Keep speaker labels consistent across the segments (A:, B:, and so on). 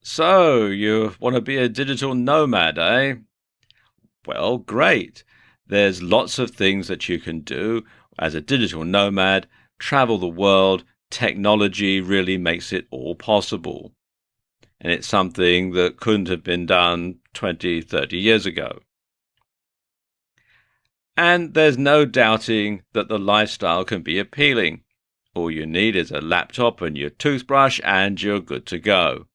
A: So, you want to be a digital nomad, eh? Well, great. There's lots of things that you can do as a digital nomad, travel the world. Technology really makes it all possible. And it's something that couldn't have been done 20, 30 years ago. And there's no doubting that the lifestyle can be appealing. All you need is a laptop and your toothbrush, and you're good to go.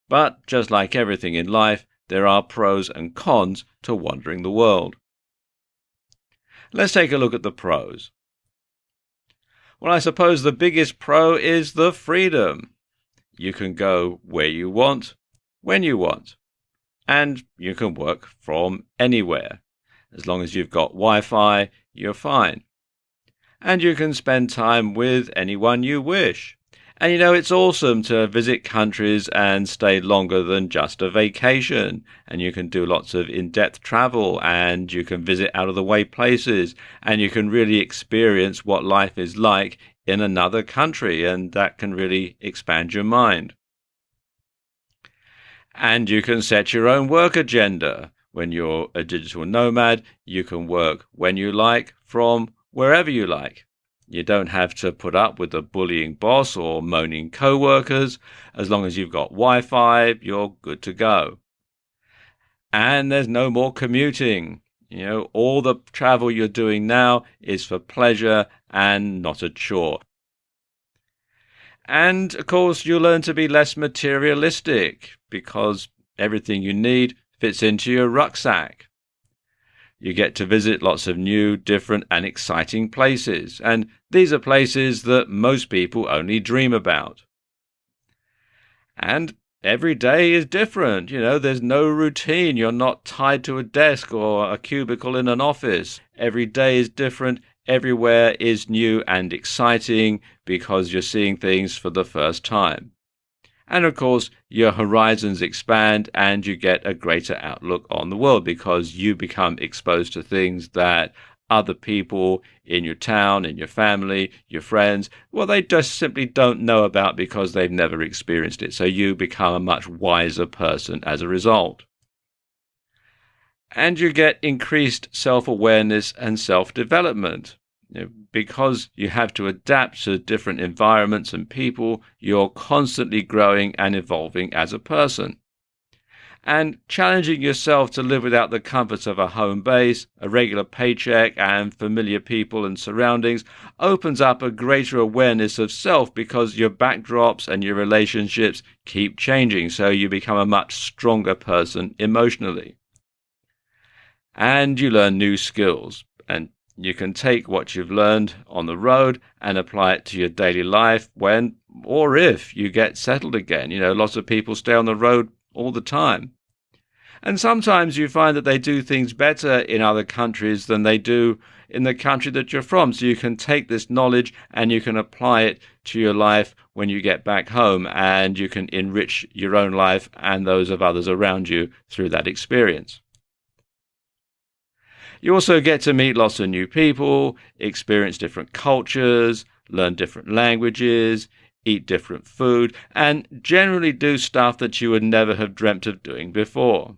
A: But just like everything in life, there are pros and cons to wandering the world. Let's take a look at the pros. Well, I suppose the biggest pro is the freedom. You can go where you want, when you want, and you can work from anywhere. As long as you've got Wi-Fi, you're fine. And you can spend time with anyone you wish. And it's awesome to visit countries and stay longer than just a vacation. And you can do lots of in-depth travel, and you can visit out-of-the-way places, and you can really experience what life is like in another country, and that can really expand your mind. And you can set your own work agenda. When you're a digital nomad, you can work when you like, from wherever you like. You don't have to put up with a bullying boss or moaning co-workers. As long as you've got Wi-Fi, you're good to go. And there's no more commuting. All the travel you're doing now is for pleasure and not a chore. And, of course, you learn to be less materialistic because everything you need fits into your rucksack. You get to visit lots of new, different, and exciting places. And these are places that most people only dream about. And every day is different. There's no routine. You're not tied to a desk or a cubicle in an office. Every day is different. Everywhere is new and exciting because you're seeing things for the first time. And of course, your horizons expand and you get a greater outlook on the world because you become exposed to things that other people in your town, in your family, your friends, well, they just simply don't know about because they've never experienced it. So you become a much wiser person as a result. And you get increased self-awareness and self-development. Because you have to adapt to different environments and people, you're constantly growing and evolving as a person. And challenging yourself to live without the comforts of a home base, a regular paycheck, and familiar people and surroundings opens up a greater awareness of self because your backdrops and your relationships keep changing, so you become a much stronger person emotionally. And you learn new skills, and you can take what you've learned on the road and apply it to your daily life when or if you get settled again. Lots of people stay on the road all the time. And sometimes you find that they do things better in other countries than they do in the country that you're from. So you can take this knowledge and you can apply it to your life when you get back home, and you can enrich your own life and those of others around you through that experience. You also get to meet lots of new people, experience different cultures, learn different languages, eat different food, and generally do stuff that you would never have dreamt of doing before.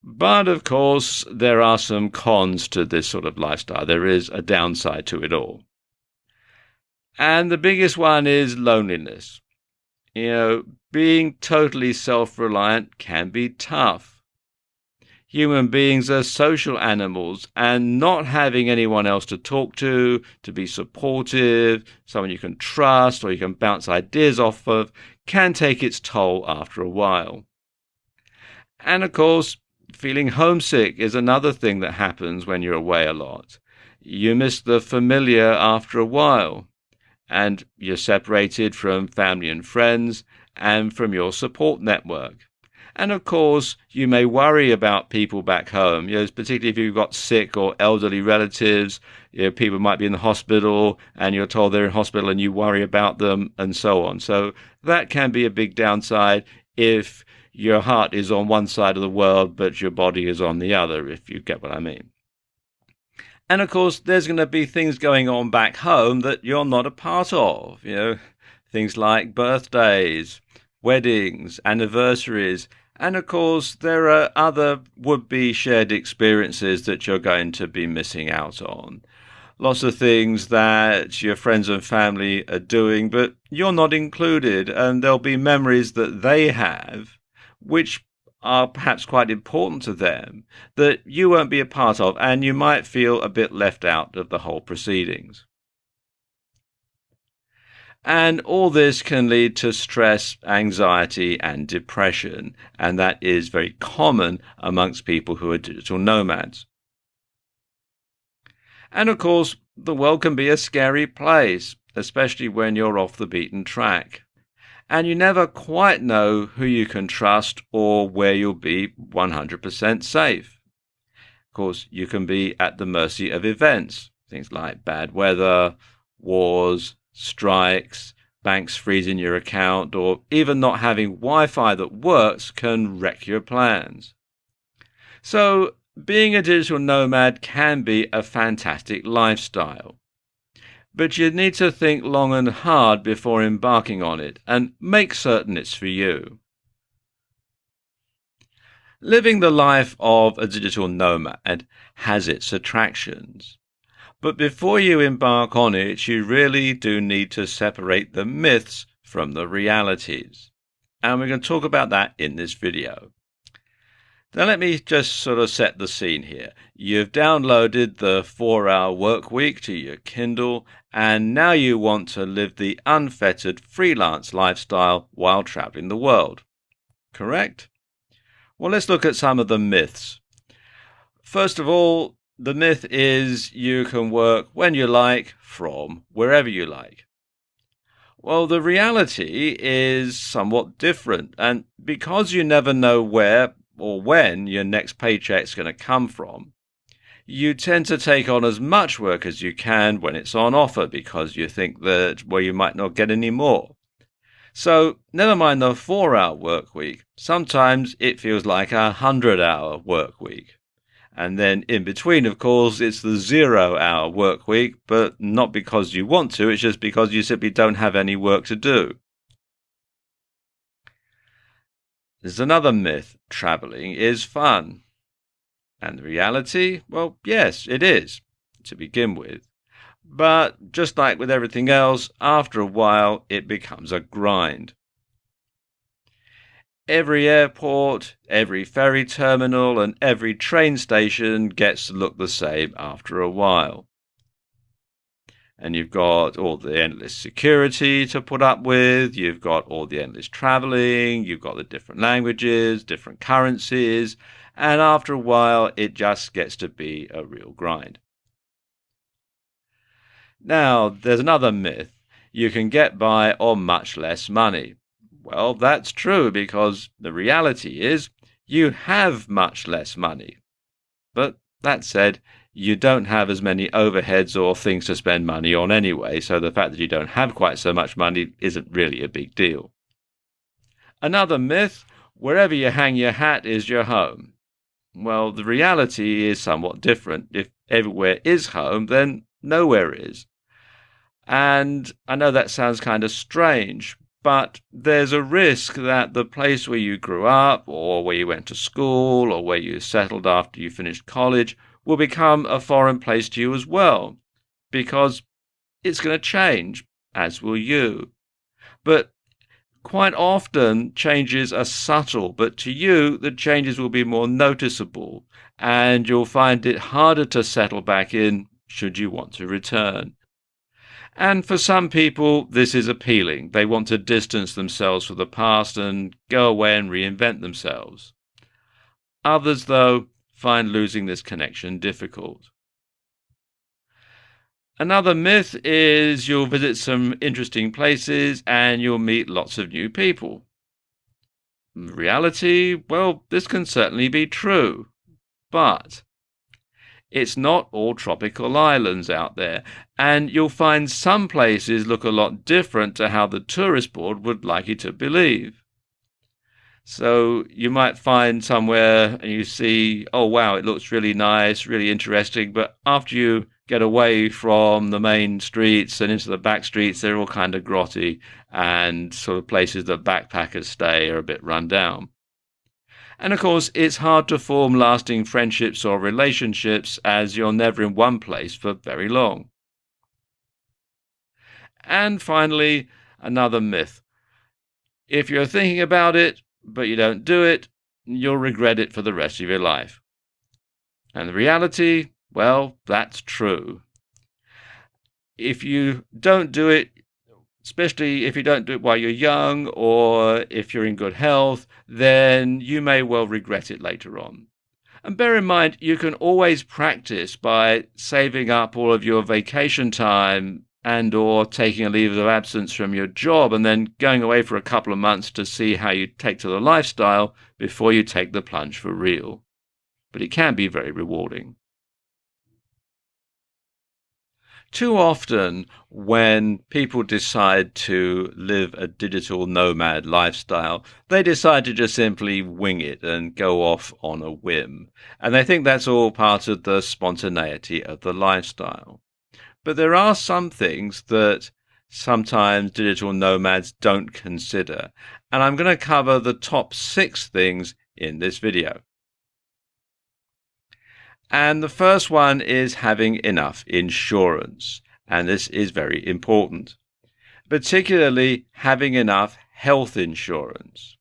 A: But of course, there are some cons to this sort of lifestyle. There is a downside to it all. And the biggest one is loneliness. Being totally self-reliant can be tough. Human beings are social animals, and not having anyone else to talk to be supportive, someone you can trust or you can bounce ideas off of, can take its toll after a while. And of course, feeling homesick is another thing that happens when you're away a lot. You miss the familiar after a while, and you're separated from family and friends and from your support network. And of course, you may worry about people back home, particularly if you've got sick or elderly relatives. People might be in the hospital and you're told they're in hospital and you worry about them and so on. So that can be a big downside if your heart is on one side of the world, but your body is on the other, if you get what I mean. And of course, there's going to be things going on back home that you're not a part of, things like birthdays, weddings, anniversaries, and of course, there are other would-be shared experiences that you're going to be missing out on. Lots of things that your friends and family are doing, but you're not included, and there'll be memories that they have, which are perhaps quite important to them, that you won't be a part of, and you might feel a bit left out of the whole proceedings. And all this can lead to stress, anxiety, and depression, and that is very common amongst people who are digital nomads. And of course, the world can be a scary place, especially when you're off the beaten track. And you never quite know who you can trust or where you'll be 100% safe. Of course, you can be at the mercy of events, things like bad weather, wars, strikes, banks freezing your account, or even not having Wi-Fi that works can wreck your plans. So, being a digital nomad can be a fantastic lifestyle. But you need to think long and hard before embarking on it and make certain it's for you. Living the life of a digital nomad has its attractions. But before you embark on it, you really do need to separate the myths from the realities. And we're going to talk about that in this video. Now let me just sort of set the scene here. You've downloaded the 4-hour work week to your Kindle, and now you want to live the unfettered freelance lifestyle while traveling the world. Correct? Well, let's look at some of the myths. First of all, the myth is you can work when you like, from wherever you like. Well, the reality is somewhat different, and because you never know where or when your next paycheck's going to come from, you tend to take on as much work as you can when it's on offer because you think that, well, you might not get any more. So, never mind the 4-hour work week, sometimes it feels like a 100-hour work week. And then in between, of course, it's the 0-hour work week, but not because you want to, it's just because you simply don't have any work to do. There's another myth. Traveling is fun. And the reality? Well, yes, it is, to begin with. But just like with everything else, after a while, it becomes a grind. Every airport, every ferry terminal, and every train station gets to look the same after a while. And you've got all the endless security to put up with, you've got all the endless traveling, you've got the different languages, different currencies, and after a while it just gets to be a real grind. Now, there's another myth. You can get by on much less money. Well, that's true because the reality is you have much less money. But that said, you don't have as many overheads or things to spend money on anyway, so the fact that you don't have quite so much money isn't really a big deal. Another myth, wherever you hang your hat is your home. Well, the reality is somewhat different. If everywhere is home, then nowhere is. And I know that sounds kind of strange, but there's a risk that the place where you grew up or where you went to school or where you settled after you finished college will become a foreign place to you as well, because it's going to change, as will you. But quite often changes are subtle, but to you the changes will be more noticeable, and you'll find it harder to settle back in should you want to return. And for some people, this is appealing. They want to distance themselves from the past and go away and reinvent themselves. Others, though, find losing this connection difficult. Another myth is you'll visit some interesting places and you'll meet lots of new people. In reality, well, this can certainly be true, but it's not all tropical islands out there, and you'll find some places look a lot different to how the tourist board would like you to believe. So you might find somewhere and you see, oh wow, it looks really nice, really interesting, but after you get away from the main streets and into the back streets. They're all kind of grotty, and sort of places that backpackers stay are a bit run down. And of course, it's hard to form lasting friendships or relationships as you're never in one place for very long. And finally, another myth. If you're thinking about it, but you don't do it, you'll regret it for the rest of your life. And the reality, well, that's true. If you don't do it, especially if you don't do it while you're young or if you're in good health, then you may well regret it later on. And bear in mind, you can always practice by saving up all of your vacation time and or taking a leave of absence from your job and then going away for a couple of months to see how you take to the lifestyle before you take the plunge for real. But it can be very rewarding. Too often, when people decide to live a digital nomad lifestyle, they decide to just simply wing it and go off on a whim. And they think that's all part of the spontaneity of the lifestyle. But there are some things that sometimes digital nomads don't consider. And I'm going to cover the top 6 things in this video. And the first one is having enough insurance. And this is very important, particularly having enough health insurance.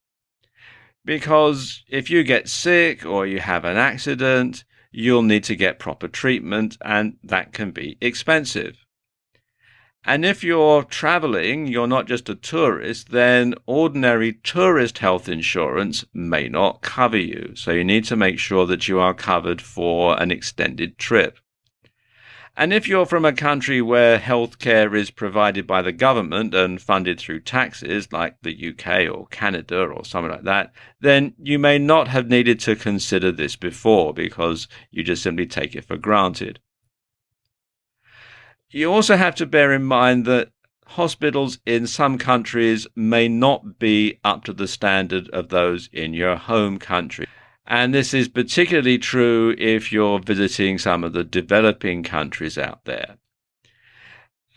A: Because if you get sick or you have an accident, you'll need to get proper treatment, and that can be expensive. And if you're traveling, you're not just a tourist, then ordinary tourist health insurance may not cover you. So you need to make sure that you are covered for an extended trip. And if you're from a country where healthcare is provided by the government and funded through taxes, like the UK or Canada or something like that, then you may not have needed to consider this before because you just simply take it for granted. You also have to bear in mind that hospitals in some countries may not be up to the standard of those in your home country. And this is particularly true if you're visiting some of the developing countries out there.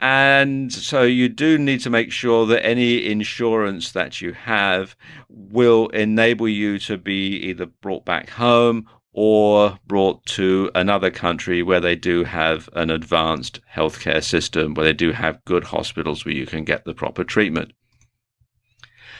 A: And so you do need to make sure that any insurance that you have will enable you to be either brought back home or brought to another country where they do have an advanced healthcare system, where they do have good hospitals where you can get the proper treatment.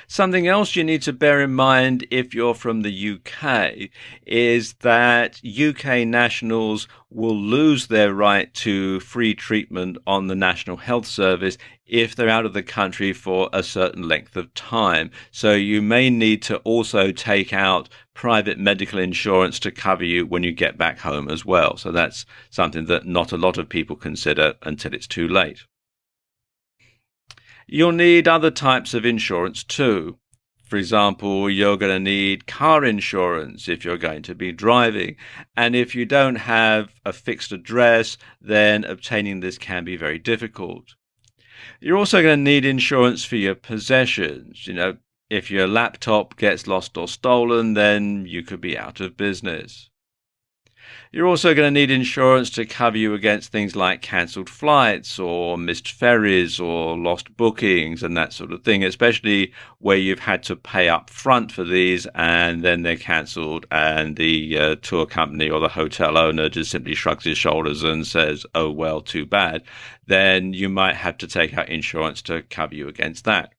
A: Something else you need to bear in mind if you're from the UK is that UK nationals will lose their right to free treatment on the National Health Service if they're out of the country for a certain length of time. So you may need to also take out private medical insurance to cover you when you get back home as well. So that's something that not a lot of people consider until it's too late. You'll need other types of insurance too. For example, you're going to need car insurance if you're going to be driving. And if you don't have a fixed address, then obtaining this can be very difficult. You're also going to need insurance for your possessions. If your laptop gets lost or stolen, then you could be out of business. You're also going to need insurance to cover you against things like cancelled flights or missed ferries or lost bookings and that sort of thing, especially where you've had to pay up front for these and then they're cancelled and the tour company or the hotel owner just simply shrugs his shoulders and says, oh, well, too bad. Then you might have to take out insurance to cover you against that.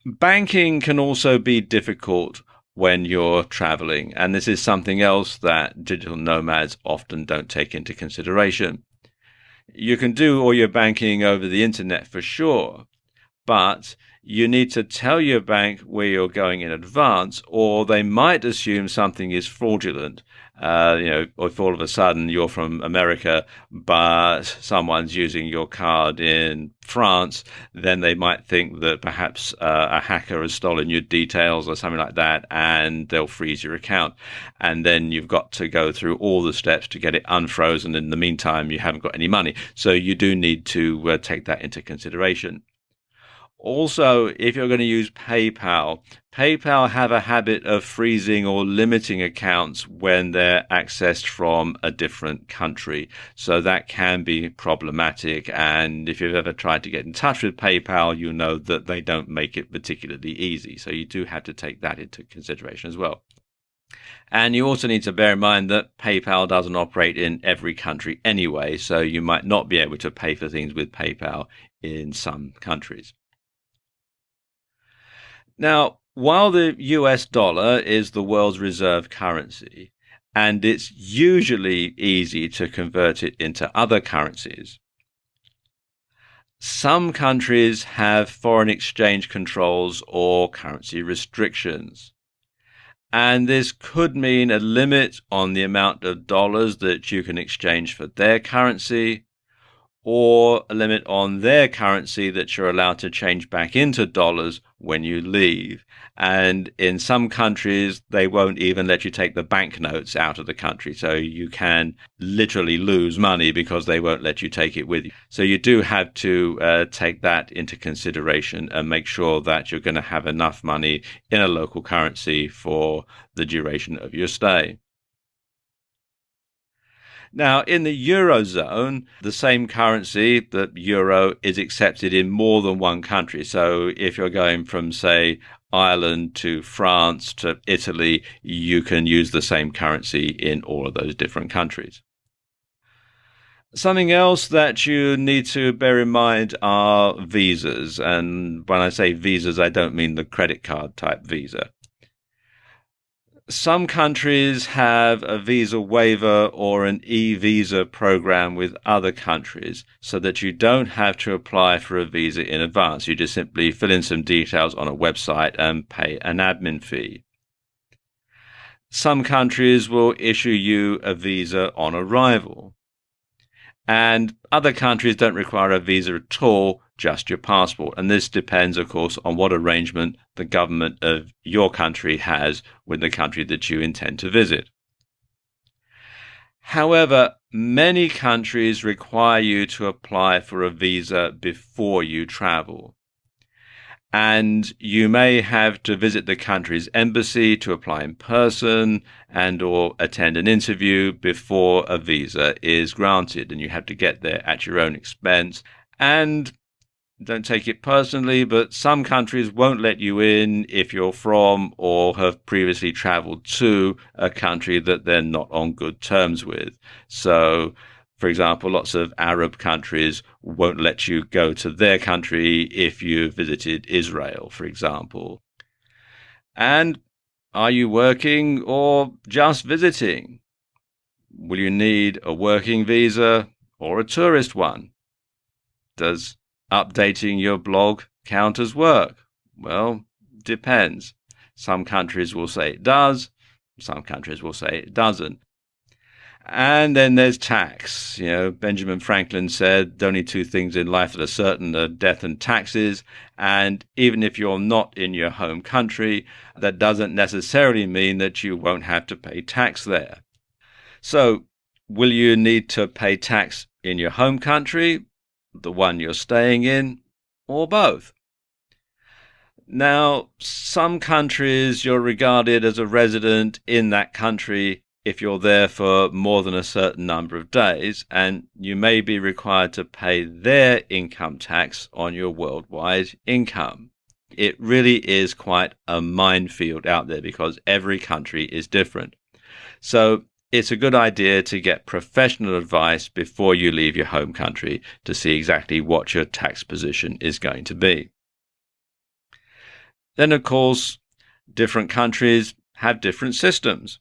A: Banking can also be difficult when you're traveling, and this is something else that digital nomads often don't take into consideration. You can do all your banking over the internet for sure, but you need to tell your bank where you're going in advance, or they might assume something is fraudulent. If all of a sudden you're from America, but someone's using your card in France, then they might think that perhaps a hacker has stolen your details or something like that, and they'll freeze your account. And then you've got to go through all the steps to get it unfrozen. In the meantime, you haven't got any money. So you do need to take that into consideration. Also, if you're going to use PayPal have a habit of freezing or limiting accounts when they're accessed from a different country. So that can be problematic. And if you've ever tried to get in touch with PayPal, you know that they don't make it particularly easy. So you do have to take that into consideration as well. And you also need to bear in mind that PayPal doesn't operate in every country anyway, so you might not be able to pay for things with PayPal in some countries. Now, while the US dollar is the world's reserve currency, and it's usually easy to convert it into other currencies, some countries have foreign exchange controls or currency restrictions. And this could mean a limit on the amount of dollars that you can exchange for their currency, or a limit on their currency that you're allowed to change back into dollars when you leave. And in some countries, they won't even let you take the banknotes out of the country. So you can literally lose money because they won't let you take it with you. So you do have to take that into consideration and make sure that you're going to have enough money in a local currency for the duration of your stay. Now, in the Eurozone, the same currency, the euro, is accepted in more than one country. So if you're going from, say, Ireland to France to Italy, you can use the same currency in all of those different countries. Something else that you need to bear in mind are visas. And when I say visas, I don't mean the credit card type visa. Some countries have a visa waiver or an e-visa program with other countries so that you don't have to apply for a visa in advance. You just simply fill in some details on a website and pay an admin fee. Some countries will issue you a visa on arrival. And other countries don't require a visa at all, just your passport. And this depends, of course, on what arrangement the government of your country has with the country that you intend to visit. However, many countries require you to apply for a visa before you travel. And you may have to visit the country's embassy to apply in person and or attend an interview before a visa is granted. And you have to get there at your own expense. And don't take it personally, but some countries won't let you in if you're from or have previously traveled to a country that they're not on good terms with. So, for example, lots of Arab countries won't let you go to their country if you visited Israel, for example. And are you working or just visiting? Will you need a working visa or a tourist one? Does updating your blog count as work? Well, depends. Some countries will say it does. Some countries will say it doesn't. And then there's tax. Benjamin Franklin said the only two things in life that are certain are death and taxes. And even if you're not in your home country, that doesn't necessarily mean that you won't have to pay tax there. So, will you need to pay tax in your home country, the one you're staying in, or both? Now, some countries you're regarded as a resident in that country if you're there for more than a certain number of days, and you may be required to pay their income tax on your worldwide income. It really is quite a minefield out there because every country is different. So it's a good idea to get professional advice before you leave your home country to see exactly what your tax position is going to be. Then, of course, different countries have different systems.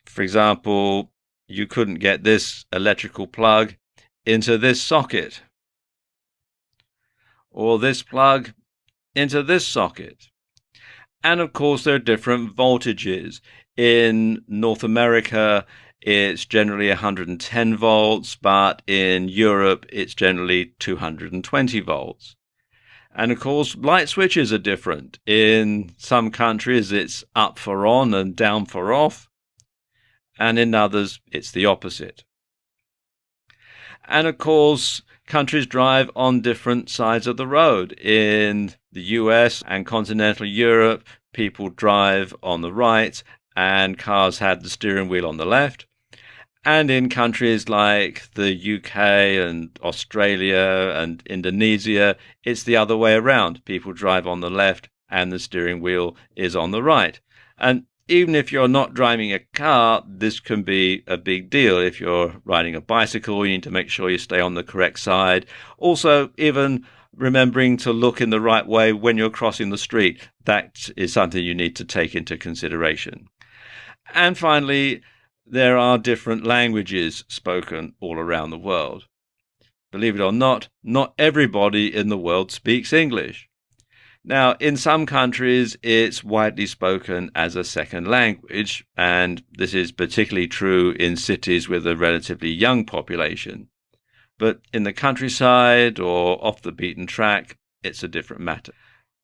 A: For example, you couldn't get this electrical plug into this socket, or this plug into this socket. And of course, there are different voltages. In North America, it's generally 110 volts, but in Europe, it's generally 220 volts. And of course, light switches are different. In some countries, it's up for on and down for off. And in others, it's the opposite. And of course, Countries drive on different sides of the road. In the US and continental Europe, people drive on the right and cars had the steering wheel on the left. And in countries like the UK and Australia and Indonesia, it's the other way around. People drive on the left and the steering wheel is on the right. And even if you're not driving a car, this can be a big deal. If you're riding a bicycle, you need to make sure you stay on the correct side. Also, even remembering to look in the right way when you're crossing the street, that is something you need to take into consideration. And finally, there are different languages spoken all around the world. Believe it or not everybody in the world speaks English. Now, in some countries, it's widely spoken as a second language, and this is particularly true in cities with a relatively young population. But in the countryside or off the beaten track, it's a different matter.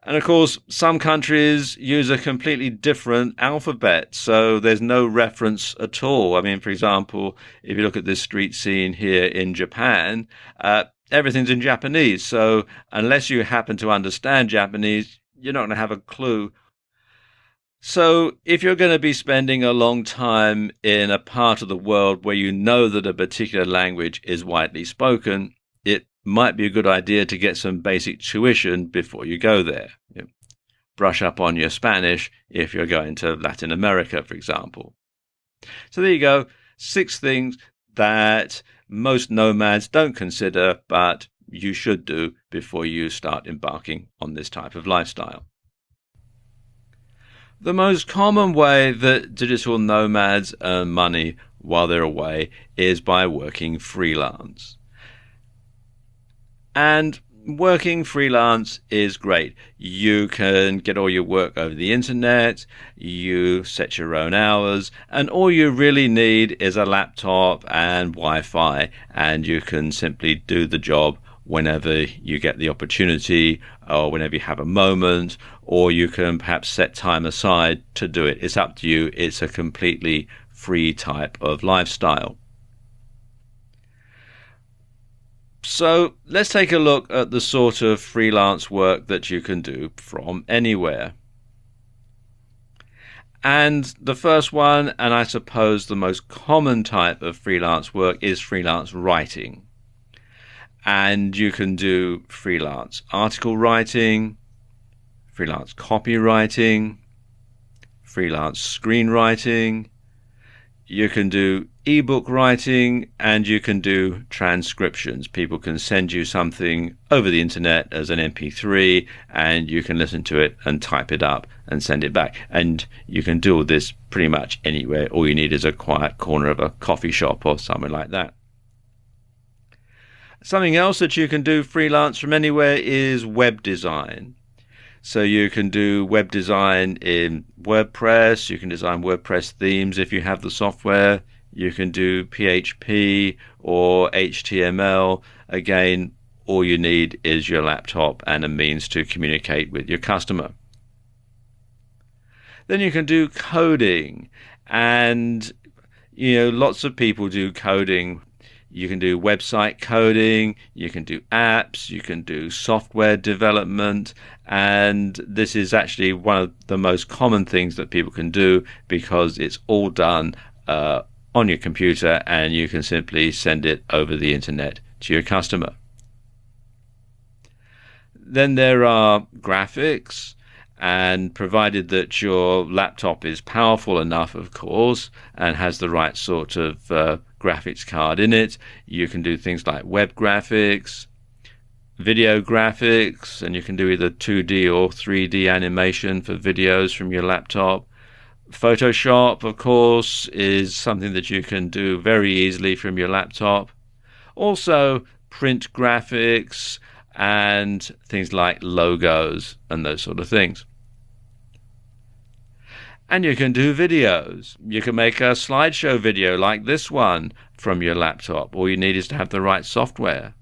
A: And of course, some countries use a completely different alphabet, so there's no reference at all. I mean, for example, if you look at this street scene here in Japan, everything's in Japanese. So unless you happen to understand Japanese, you're not going to have a clue. So if you're going to be spending a long time in a part of the world where you know that a particular language is widely spoken, it might be a good idea to get some basic tuition before you go there. Brush up on your Spanish if you're going to Latin America, for example. So there you go, 6 things that most nomads don't consider, but you should do before you start embarking on this type of lifestyle. The most common way that digital nomads earn money while they're away is by working freelance. And working freelance is great. You can get all your work over the internet, you set your own hours, and all you really need is a laptop and Wi-Fi, and you can simply do the job whenever you get the opportunity or whenever you have a moment, or you can perhaps set time aside to do it. It's up to you. It's a completely free type of lifestyle. So let's take a look at the sort of freelance work that you can do from anywhere. And the first one, and I suppose the most common type of freelance work, is freelance writing. And you can do freelance article writing, freelance copywriting, freelance screenwriting. You can do ebook writing, and you can do transcriptions. People can send you something over the internet as an MP3, and you can listen to it and type it up and send it back. And you can do all this pretty much anywhere. All you need is a quiet corner of a coffee shop or somewhere like that. Something else that you can do freelance from anywhere is web design. So you can do web design in WordPress. You can design WordPress themes if you have the software. You can do PHP or HTML. Again, all you need is your laptop and a means to communicate with your customer. Then you can do coding, and lots of people do coding. You can do website coding, you can do apps, you can do software development, and this is actually one of the most common things that people can do because it's all done on your computer, and you can simply send it over the internet to your customer. Then there are graphics, and provided that your laptop is powerful enough, of course, and has the right sort of graphics card in it, you can do things like web graphics, video graphics, and you can do either 2D or 3D animation for videos from your laptop. Photoshop, of course, is something that you can do very easily from your laptop. Also, print graphics and things like logos and those sort of things. And you can do videos. You can make a slideshow video like this one from your laptop. All you need is to have the right software.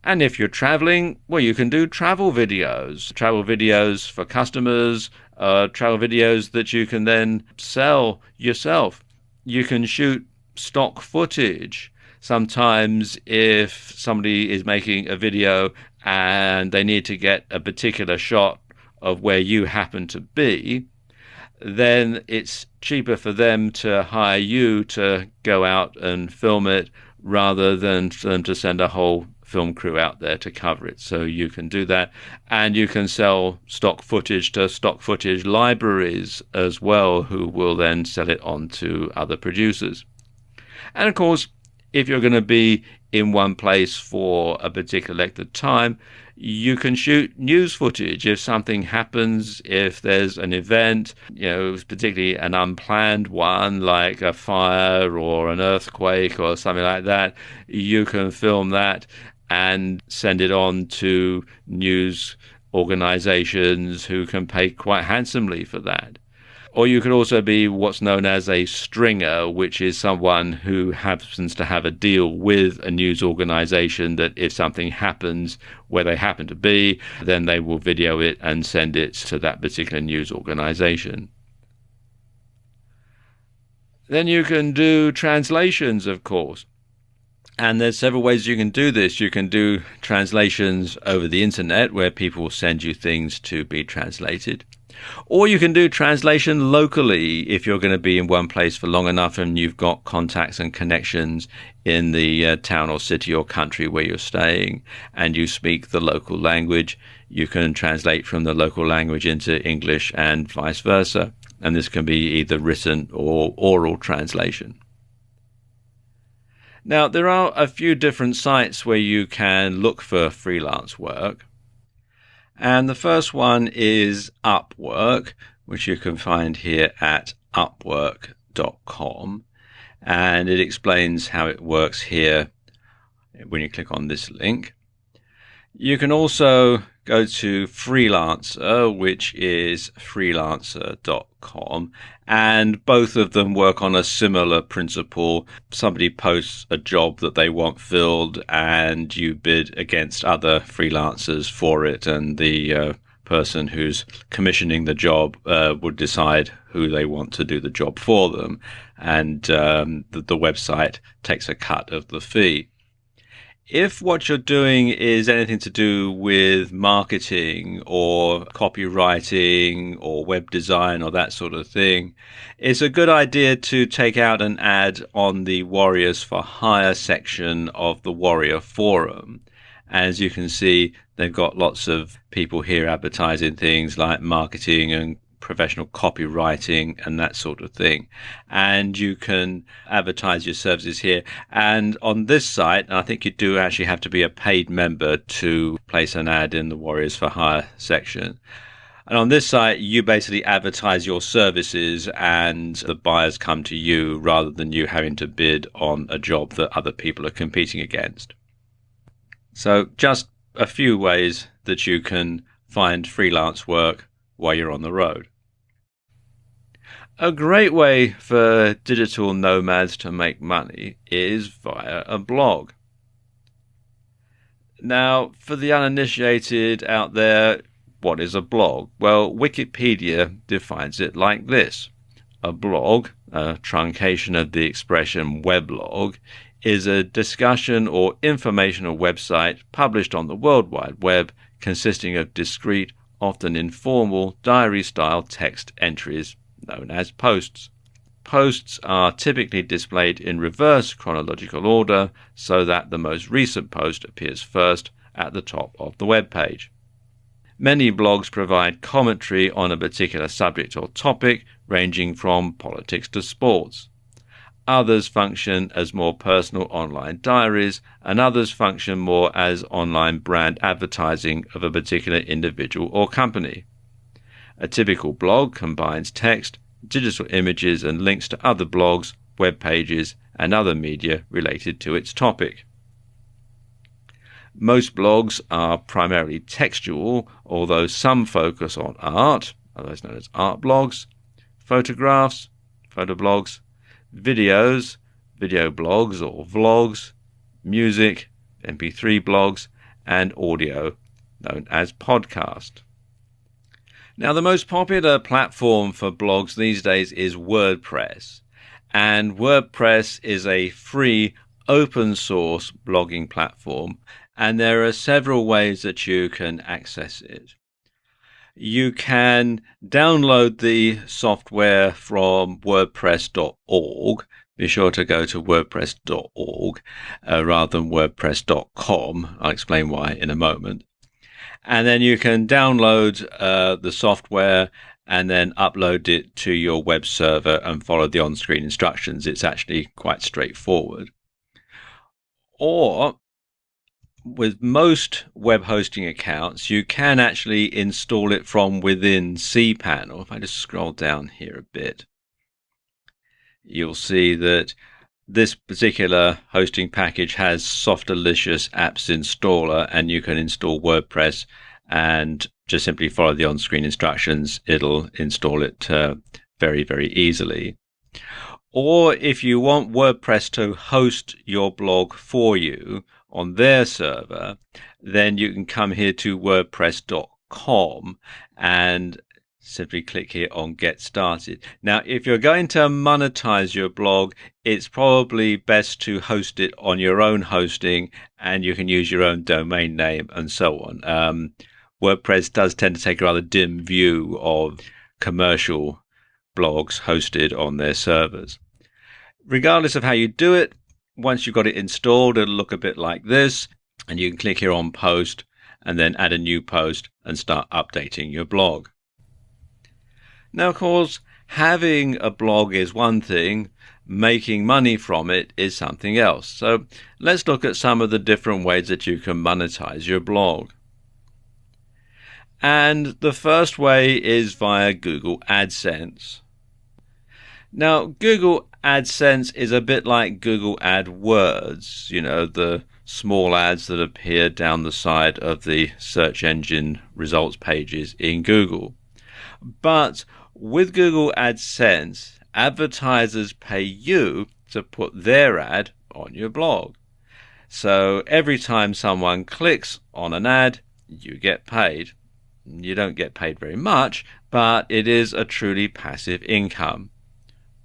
A: And if you're traveling, well, you can do travel videos for customers, travel videos that you can then sell yourself. You can shoot stock footage. Sometimes if somebody is making a video and they need to get a particular shot of where you happen to be, then it's cheaper for them to hire you to go out and film it rather than for them to send a whole film crew out there to cover it. So you can do that, and you can sell stock footage to stock footage libraries as well, who will then sell it on to other producers. And of course, if you're going to be in one place for a particular length of time, you can shoot news footage. If something happens, if there's an event, particularly an unplanned one like a fire or an earthquake or something like that, you can film that and send it on to news organizations who can pay quite handsomely for that. Or you could also be what's known as a stringer, which is someone who happens to have a deal with a news organization that if something happens where they happen to be, then they will video it and send it to that particular news organization. Then you can do translations, of course. And there's several ways you can do this. You can do translations over the internet, where people will send you things to be translated. Or you can do translation locally if you're going to be in one place for long enough and you've got contacts and connections in the town or city or country where you're staying, and you speak the local language. You can translate from the local language into English and vice versa. And this can be either written or oral translation. Now, there are a few different sites where you can look for freelance work. And the first one is Upwork, which you can find here at upwork.com. And it explains how it works here when you click on this link. You can also go to Freelancer, which is freelancer.com, and both of them work on a similar principle. Somebody posts a job that they want filled, and you bid against other freelancers for it, and the person who's commissioning the job would decide who they want to do the job for them, and the website takes a cut of the fee. If what you're doing is anything to do with marketing or copywriting or web design or that sort of thing, it's a good idea to take out an ad on the Warriors for Hire section of the Warrior Forum. As you can see, they've got lots of people here advertising things like marketing and professional copywriting and that sort of thing, and you can advertise your services here. And on this site, and I think you do actually have to be a paid member to place an ad in the Warriors for Hire section. And on this site, you basically advertise your services and the buyers come to you rather than you having to bid on a job that other people are competing against. So just a few ways that you can find freelance work while you're on the road. A great way for digital nomads to make money is via a blog. Now, for the uninitiated out there, what is a blog? Well, Wikipedia defines it like this. A blog, a truncation of the expression weblog, is a discussion or informational website published on the World Wide Web consisting of discrete, often informal, diary-style text entries known as posts. Posts are typically displayed in reverse chronological order so that the most recent post appears first at the top of the web page. Many blogs provide commentary on a particular subject or topic, ranging from politics to sports. Others function as more personal online diaries, and others function more as online brand advertising of a particular individual or company. A typical blog combines text, digital images, and links to other blogs, web pages, and other media related to its topic. Most blogs are primarily textual, although some focus on art, otherwise known as art blogs, photographs, photoblogs, videos, video blogs or vlogs, music, MP3 blogs, and audio, known as podcast. Now, the most popular platform for blogs these days is WordPress. And WordPress is a free open source blogging platform, and there are several ways that you can access it. You can download the software from WordPress.org. Be sure to go to WordPress.org rather than WordPress.com. I'll explain why in a moment. And then you can download the software and then upload it to your web server and follow the on-screen instructions. It's actually quite straightforward. Or with most web hosting accounts, you can actually install it from within cPanel. If I just scroll down here a bit, you'll see that this particular hosting package has Softalicious Apps Installer, and you can install WordPress and just simply follow the on-screen instructions. It'll install it very, very easily. Or if you want WordPress to host your blog for you on their server, then you can come here to WordPress.com and simply click here on Get Started. Now, if you're going to monetize your blog, it's probably best to host it on your own hosting, and you can use your own domain name and so on. WordPress does tend to take a rather dim view of commercial blogs hosted on their servers. Regardless of how you do it, once you've got it installed, it'll look a bit like this, and you can click here on Post and then add a new post and start updating your blog. Now, of course, having a blog is one thing, making money from it is something else. So let's look at some of the different ways that you can monetize your blog. And the first way is via Google AdSense. Now, Google AdSense is a bit like Google AdWords, you know, the small ads that appear down the side of the search engine results pages in Google. But with Google AdSense, advertisers pay you to put their ad on your blog. So every time someone clicks on an ad, you get paid. You don't get paid very much, but it is a truly passive income.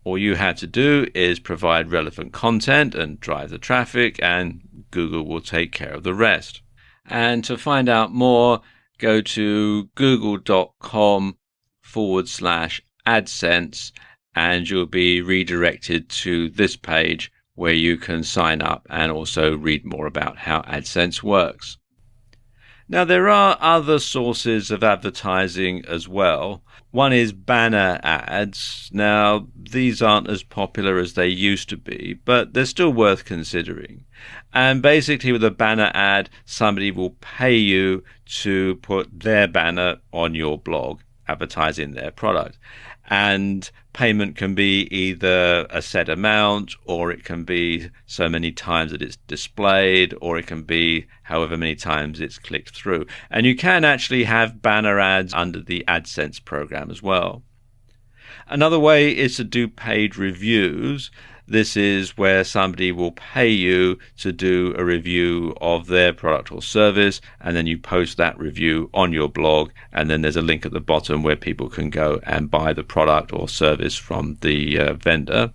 A: All you have to do is provide relevant content and drive the traffic, and Google will take care of the rest. And to find out more, go to google.com/AdSense, and you'll be redirected to this page where you can sign up and also read more about how AdSense works. Now, there are other sources of advertising as well. One is banner ads. Now, these aren't as popular as they used to be, but they're still worth considering. And basically, with a banner ad, somebody will pay you to put their banner on your blog, advertising their product. And payment can be either a set amount, or it can be so many times that it's displayed, or it can be however many times it's clicked through. And you can actually have banner ads under the AdSense program as well. Another way is to do paid reviews. This is where somebody will pay you to do a review of their product or service, and then you post that review on your blog, and then there's a link at the bottom where people can go and buy the product or service from the vendor.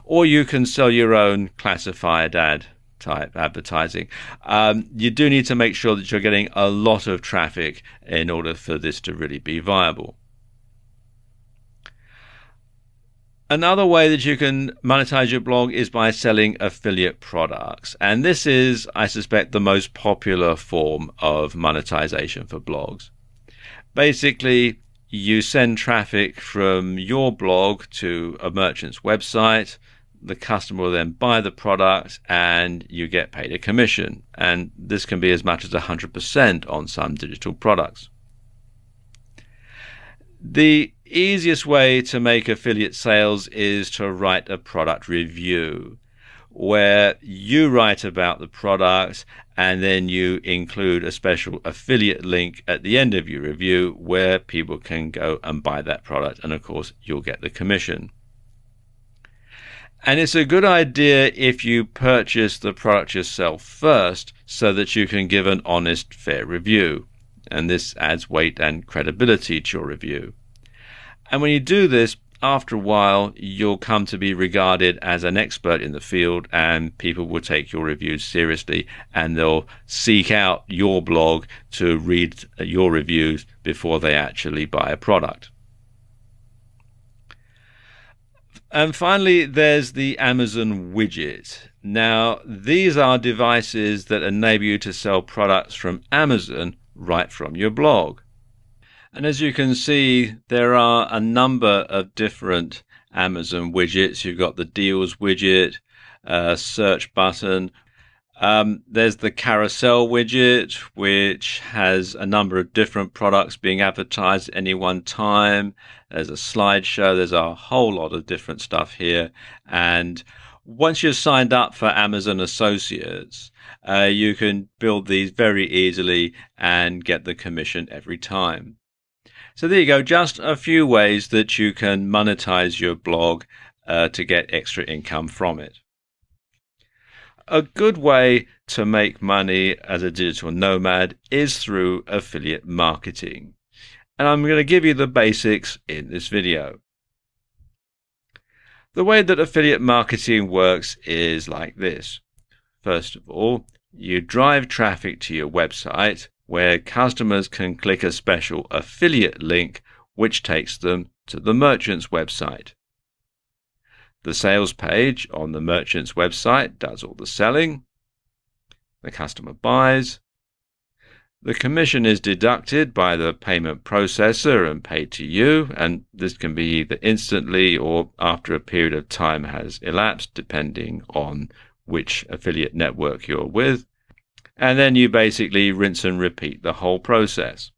A: Or you can sell your own classified ad type advertising. You do need to make sure that you're getting a lot of traffic in order for this to really be viable. Another way that you can monetize your blog is by selling affiliate products. And this is, I suspect, the most popular form of monetization for blogs. Basically, you send traffic from your blog to a merchant's website. The customer will then buy the product and you get paid a commission. And this can be as much as 100% on some digital products. The easiest way to make affiliate sales is to write a product review, where you write about the product and then you include a special affiliate link at the end of your review where people can go and buy that product, and of course you'll get the commission. And it's a good idea if you purchase the product yourself first so that you can give an honest, fair review. And this adds weight and credibility to your review. And when you do this, after a while, you'll come to be regarded as an expert in the field, and people will take your reviews seriously, and they'll seek out your blog to read your reviews before they actually buy a product. And finally, there's the Amazon widget. Now, these are devices that enable you to sell products from Amazon right from your blog. And as you can see, there are a number of different Amazon widgets. You've got the deals widget, search button. There's the carousel widget, which has a number of different products being advertised at any one time. There's a slideshow. There's a whole lot of different stuff here. And once you're signed up for Amazon Associates, you can build these very easily and get the commission every time. So there you go, just a few ways that you can monetize your blog to get extra income from it. A good way to make money as a digital nomad is through affiliate marketing. And I'm going to give you the basics in this video. The way that affiliate marketing works is like this. First of all, you drive traffic to your website where customers can click a special affiliate link which takes them to the merchant's website. The sales page on the merchant's website does all the selling. The customer buys. The commission is deducted by the payment processor and paid to you, and this can be either instantly or after a period of time has elapsed, depending on which affiliate network you're with. And then you basically rinse and repeat the whole process.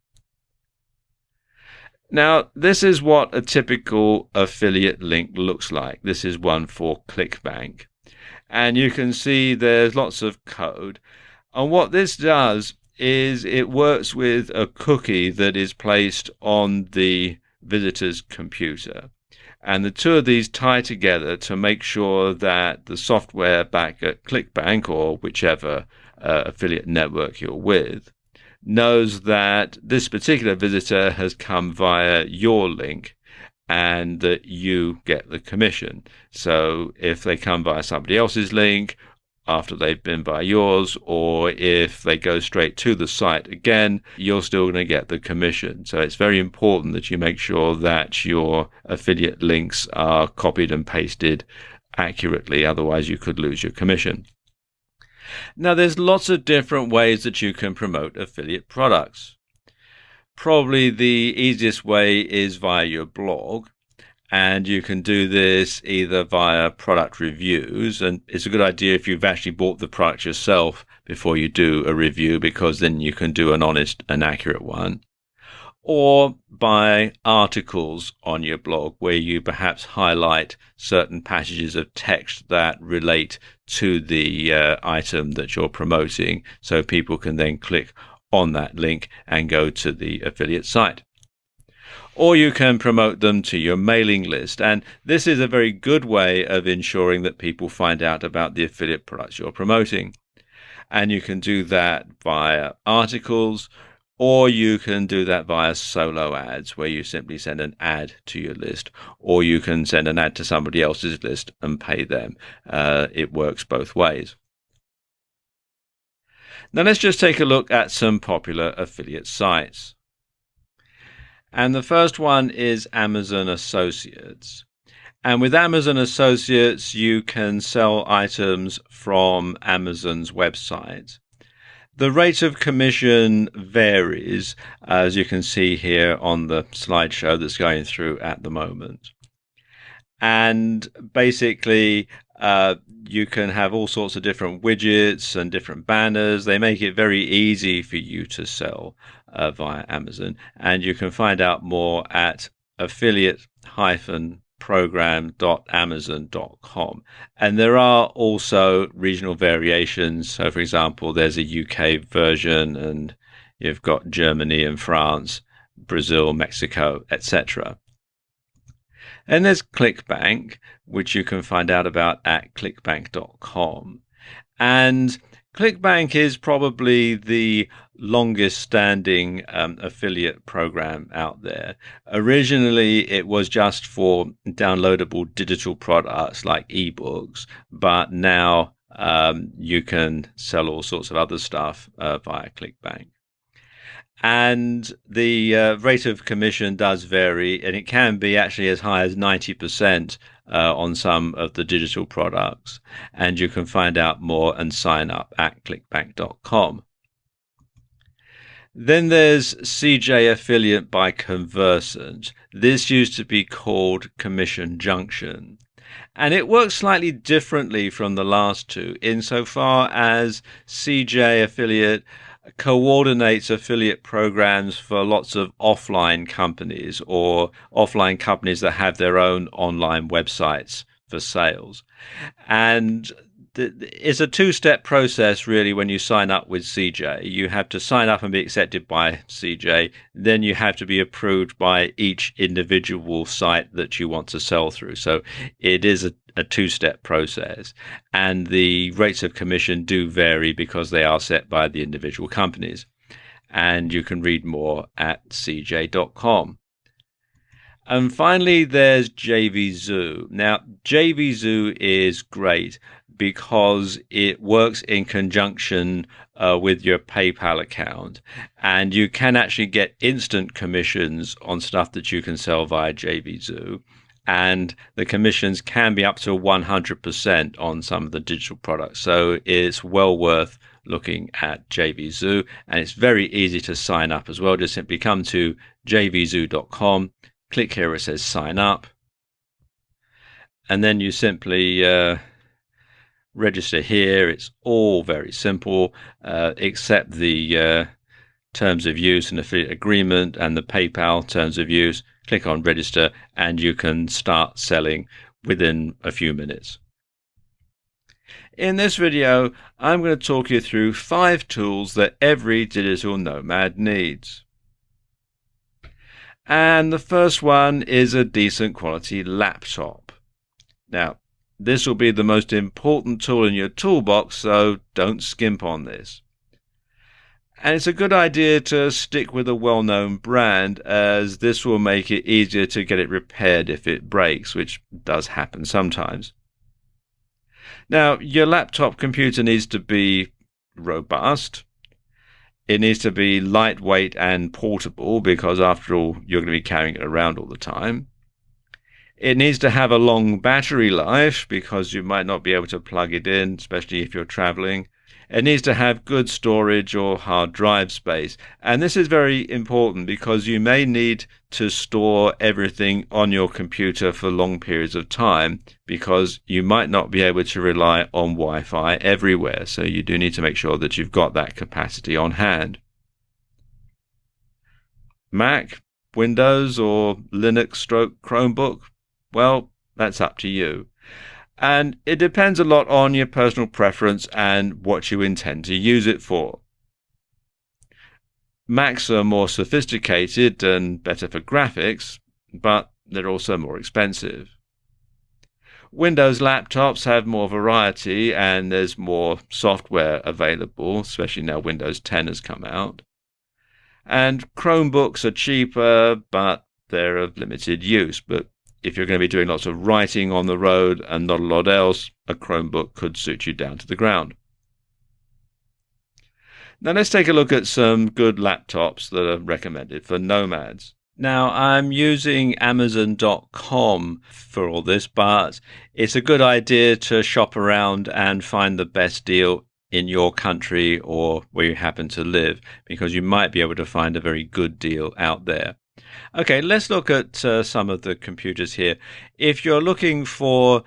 A: Now, this is what a typical affiliate link looks like. This is one for ClickBank. And you can see there's lots of code. And what this does is it works with a cookie that is placed on the visitor's computer. And the two of these tie together to make sure that the software back at ClickBank, or whichever affiliate network you're with, knows that this particular visitor has come via your link and that you get the commission. So if they come via somebody else's link after they've been via yours, or if they go straight to the site again, you're still going to get the commission. So it's very important that you make sure that your affiliate links are copied and pasted accurately, otherwise you could lose your commission. Now, there's lots of different ways that you can promote affiliate products. Probably the easiest way is via your blog, and you can do this either via product reviews, and it's a good idea if you've actually bought the product yourself before you do a review, because then you can do an honest and accurate one, or by articles on your blog where you perhaps highlight certain passages of text that relate to the item that you're promoting, so people can then click on that link and go to the affiliate site. Or you can promote them to your mailing list, and this is a very good way of ensuring that people find out about the affiliate products you're promoting. And you can do that via articles, or you can do that via solo ads, where you simply send an ad to your list, or you can send an ad to somebody else's list and pay them. It works both ways. Now let's just take a look at some popular affiliate sites. And the first one is Amazon Associates. And with Amazon Associates, you can sell items from Amazon's website. The rate of commission varies, as you can see here on the slideshow that's going through at the moment. And basically, you can have all sorts of different widgets and different banners. They make it very easy for you to sell via Amazon. And you can find out more at affiliate-program.amazon.com. And there are also regional variations. So, for example, there's a UK version, and you've got Germany and France, Brazil, Mexico, etc. And there's ClickBank, which you can find out about at clickbank.com. And ClickBank is probably the longest standing affiliate program out there. Originally, it was just for downloadable digital products like ebooks, but now you can sell all sorts of other stuff via ClickBank. And the rate of commission does vary, and it can be actually as high as 90% on some of the digital products. And you can find out more and sign up at clickbank.com. Then there's CJ Affiliate by Conversant. This used to be called Commission Junction. And it works slightly differently from the last two insofar as CJ Affiliate coordinates affiliate programs for lots of offline companies or offline companies that have their own online websites for sales. And it's a two-step process really when you sign up with CJ. You have to sign up and be accepted by CJ. Then you have to be approved by each individual site that you want to sell through. So it is a two-step process. And the rates of commission do vary because they are set by the individual companies. And you can read more at cj.com. And finally, there's JVZoo. Now, JVZoo is great because it works in conjunction with your PayPal account. And you can actually get instant commissions on stuff that you can sell via JVZoo. And the commissions can be up to 100% on some of the digital products. So it's well worth looking at JVZoo. And it's very easy to sign up as well. Just simply come to jvzoo.com. Click here where it says sign up, and then you simply register here. It's all very simple, except the terms of use and affiliate agreement and the PayPal terms of use. Click on register and you can start selling within a few minutes. In this video, I'm going to talk you through 5 tools that every digital nomad needs. And the first one is a decent quality laptop. Now, this will be the most important tool in your toolbox, so don't skimp on this. And it's a good idea to stick with a well-known brand, as this will make it easier to get it repaired if it breaks, which does happen sometimes. Now, your laptop computer needs to be robust. It needs to be lightweight and portable because, after all, you're going to be carrying it around all the time. It needs to have a long battery life because you might not be able to plug it in, especially if you're traveling. It needs to have good storage or hard drive space. And this is very important because you may need to store everything on your computer for long periods of time because you might not be able to rely on Wi-Fi everywhere. So you do need to make sure that you've got that capacity on hand. Mac, Windows, or Linux/Chromebook? Well, that's up to you. And it depends a lot on your personal preference and what you intend to use it for. Macs are more sophisticated and better for graphics, but they're also more expensive. Windows laptops have more variety and there's more software available, especially now Windows 10 has come out. And Chromebooks are cheaper, but they're of limited use. But if you're going to be doing lots of writing on the road and not a lot else, a Chromebook could suit you down to the ground. Now let's take a look at some good laptops that are recommended for nomads. Now I'm using Amazon.com for all this, but it's a good idea to shop around and find the best deal in your country or where you happen to live, because you might be able to find a very good deal out there. Okay, let's look at some of the computers here. If you're looking for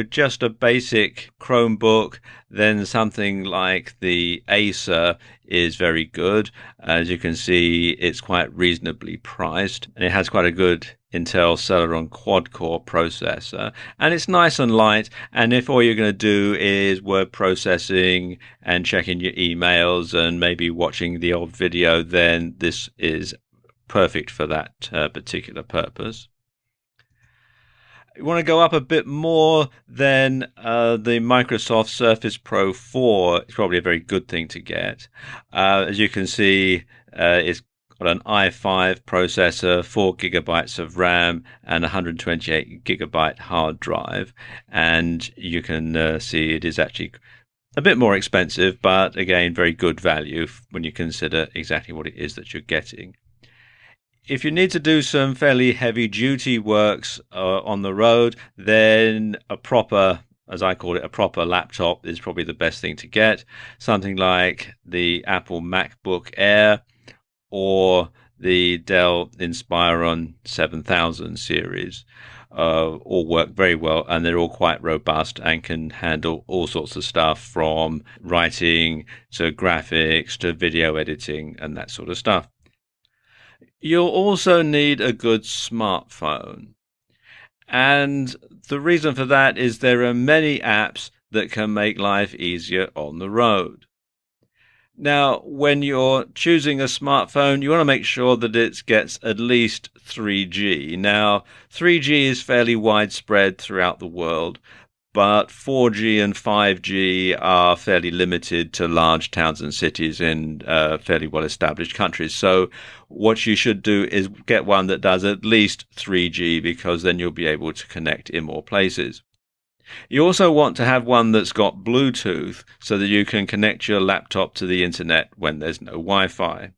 A: just a basic Chromebook, then something like the Acer is very good. As you can see, it's quite reasonably priced, and it has quite a good Intel Celeron quad-core processor, and it's nice and light. And if all you're going to do is word processing and checking your emails and maybe watching the odd video, then this is perfect for that particular purpose. You want to go up a bit more, then the Microsoft Surface Pro 4 is probably a very good thing to get. As you can see, it's got an i5 processor, 4 gigabytes of RAM, and 128 gigabyte hard drive. And you can see it is actually a bit more expensive, but again, very good value when you consider exactly what it is that you're getting. If you need to do some fairly heavy duty works on the road, then a proper, as I call it, a proper laptop is probably the best thing to get. Something like the Apple MacBook Air or the Dell Inspiron 7000 series. All work very well, and they're all quite robust and can handle all sorts of stuff from writing to graphics to video editing and that sort of stuff. You'll also need a good smartphone. And the reason for that is there are many apps that can make life easier on the road. Now, when you're choosing a smartphone, you want to make sure that it gets at least 3G. Now, 3G is fairly widespread throughout the world, but 4G and 5G are fairly limited to large towns and cities in fairly well-established countries. So what you should do is get one that does at least 3G, because then you'll be able to connect in more places. You also want to have one that's got Bluetooth so that you can connect your laptop to the internet when there's no Wi-Fi.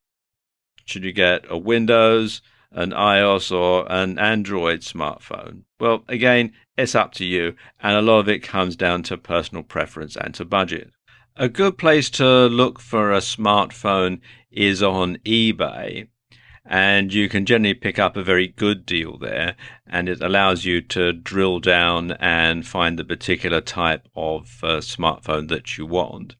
A: Should you get a Windows, an iOS, or an Android smartphone? Well, again, it's up to you, and a lot of it comes down to personal preference and to budget. A good place to look for a smartphone is on eBay, and you can generally pick up a very good deal there, and it allows you to drill down and find the particular type of smartphone that you want.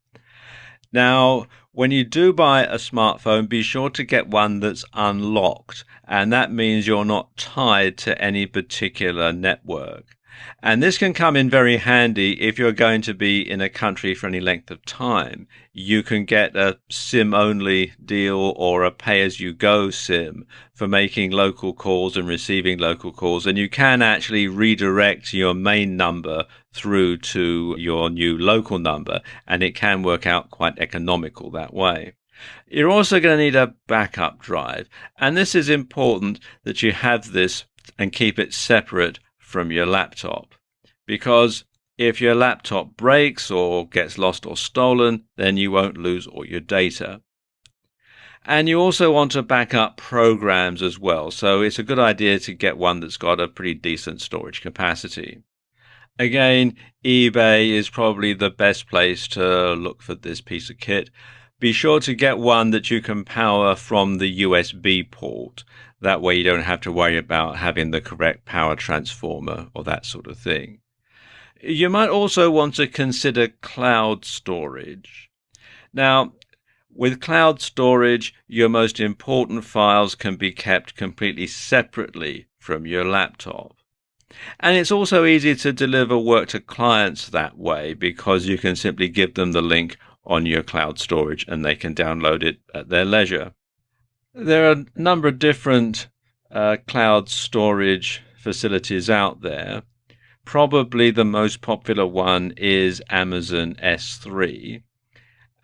A: Now, when you do buy a smartphone, be sure to get one that's unlocked, and that means you're not tied to any particular network. And this can come in very handy if you're going to be in a country for any length of time. You can get a SIM-only deal or a pay-as-you-go SIM for making local calls and receiving local calls, and you can actually redirect your main number through to your new local number, and it can work out quite economical that way. You're also going to need a backup drive, and this is important that you have this and keep it separate from your laptop, because if your laptop breaks or gets lost or stolen, then you won't lose all your data. And you also want to back up programs as well, so it's a good idea to get one that's got a pretty decent storage capacity. Again, eBay is probably the best place to look for this piece of kit. Be sure to get one that you can power from the USB port. That way you don't have to worry about having the correct power transformer or that sort of thing. You might also want to consider cloud storage. Now, with cloud storage, your most important files can be kept completely separately from your laptop. And it's also easy to deliver work to clients that way, because you can simply give them the link on your cloud storage and they can download it at their leisure. There are a number of different cloud storage facilities out there. Probably the most popular one is Amazon S3,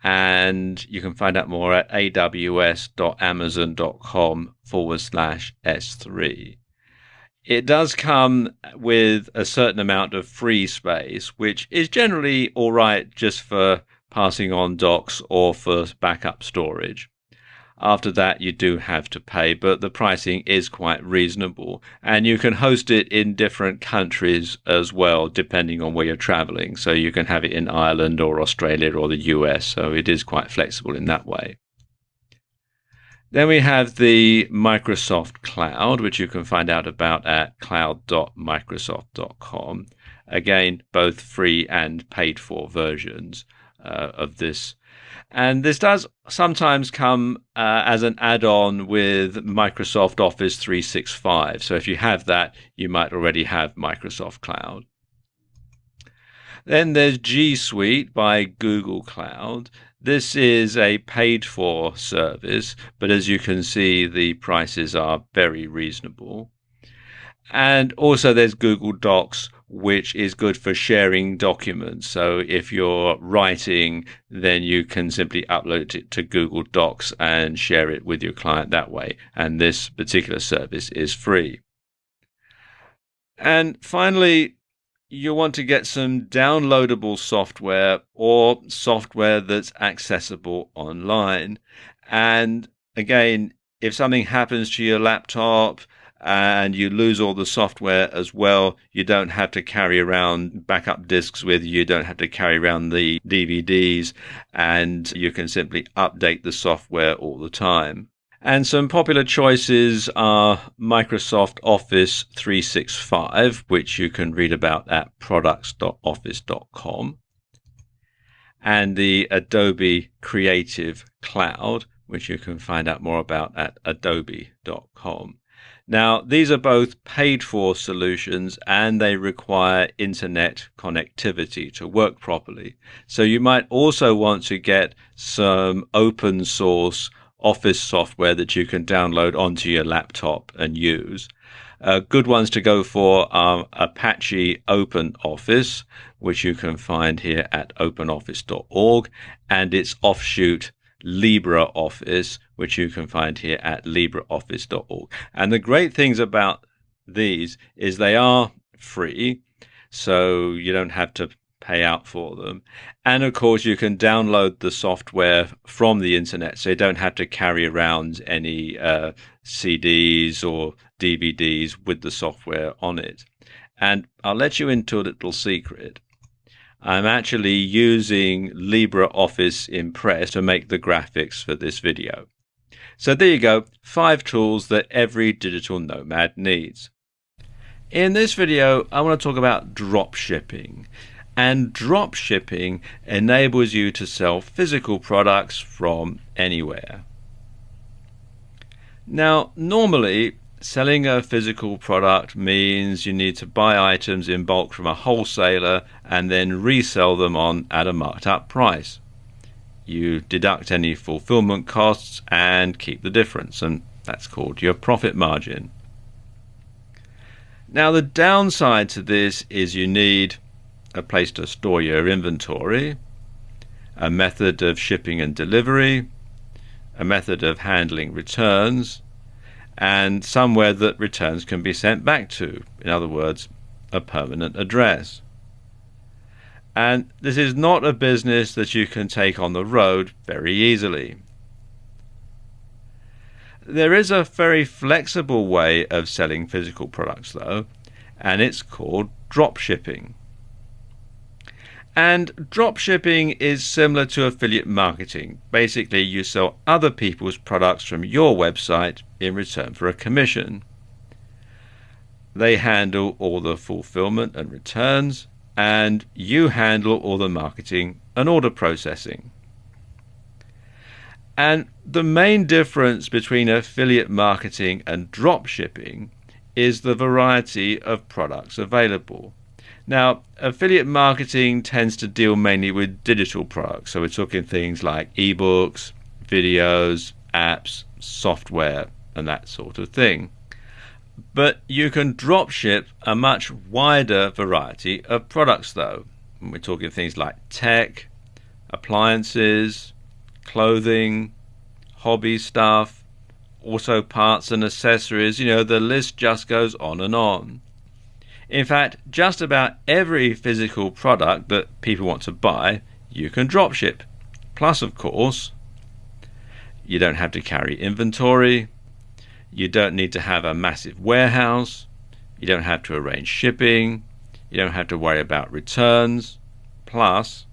A: and you can find out more at aws.amazon.com/S3. It does come with a certain amount of free space, which is generally all right just for passing on docs or for backup storage. After that, you do have to pay, but the pricing is quite reasonable, and you can host it in different countries as well, depending on where you're traveling. So you can have it in Ireland or Australia or the US, so it is quite flexible in that way. Then we have the Microsoft Cloud, which you can find out about at cloud.microsoft.com. Again, both free and paid for versions of this. And this does sometimes come as an add-on with Microsoft Office 365. So if you have that, you might already have Microsoft Cloud. Then there's G Suite by Google Cloud. This is a paid-for service, but as you can see, the prices are very reasonable. And also there's Google Docs, which is good for sharing documents. So if you're writing, then you can simply upload it to Google Docs and share it with your client that way. And this particular service is free. And finally, you want to get some downloadable software or software that's accessible online. And again, if something happens to your laptop and you lose all the software as well, you don't have to carry around backup disks with you, you don't have to carry around the DVDs, and you can simply update the software all the time. And some popular choices are Microsoft Office 365, which you can read about at products.office.com, and the Adobe Creative Cloud, which you can find out more about at adobe.com. Now, these are both paid-for solutions and they require internet connectivity to work properly. So you might also want to get some open source Office software that you can download onto your laptop and use. Good ones to go for are Apache OpenOffice, which you can find here at openoffice.org, and its offshoot LibreOffice, which you can find here at libreoffice.org. And the great things about these is they are free, so you don't have to pay out for them. And of course, you can download the software from the internet, so you don't have to carry around any CDs or DVDs with the software on it. And I'll let you into a little secret. I'm actually using LibreOffice Impress to make the graphics for this video. So there you go, 5 tools that every digital nomad needs. In this video, I want to talk about drop shipping. And drop shipping enables you to sell physical products from anywhere. Now, normally, selling a physical product means you need to buy items in bulk from a wholesaler and then resell them on at a marked up price. You deduct any fulfillment costs and keep the difference, and that's called your profit margin. Now, the downside to this is you need a place to store your inventory, a method of shipping and delivery, a method of handling returns, and somewhere that returns can be sent back to. In other words, a permanent address. And this is not a business that you can take on the road very easily. There is a very flexible way of selling physical products though, and it's called drop shipping. And drop shipping is similar to affiliate marketing. Basically, you sell other people's products from your website in return for a commission. They handle all the fulfillment and returns, and you handle all the marketing and order processing. And the main difference between affiliate marketing and drop shipping is the variety of products available. Now, affiliate marketing tends to deal mainly with digital products. So we're talking things like ebooks, videos, apps, software, and that sort of thing. But you can drop ship a much wider variety of products though. And we're talking things like tech, appliances, clothing, hobby stuff, auto parts and accessories. You know, the list just goes on and on. In fact, just about every physical product that people want to buy, you can dropship. Plus, of course, you don't have to carry inventory, you don't need to have a massive warehouse, you don't have to arrange shipping, you don't have to worry about returns. Plus,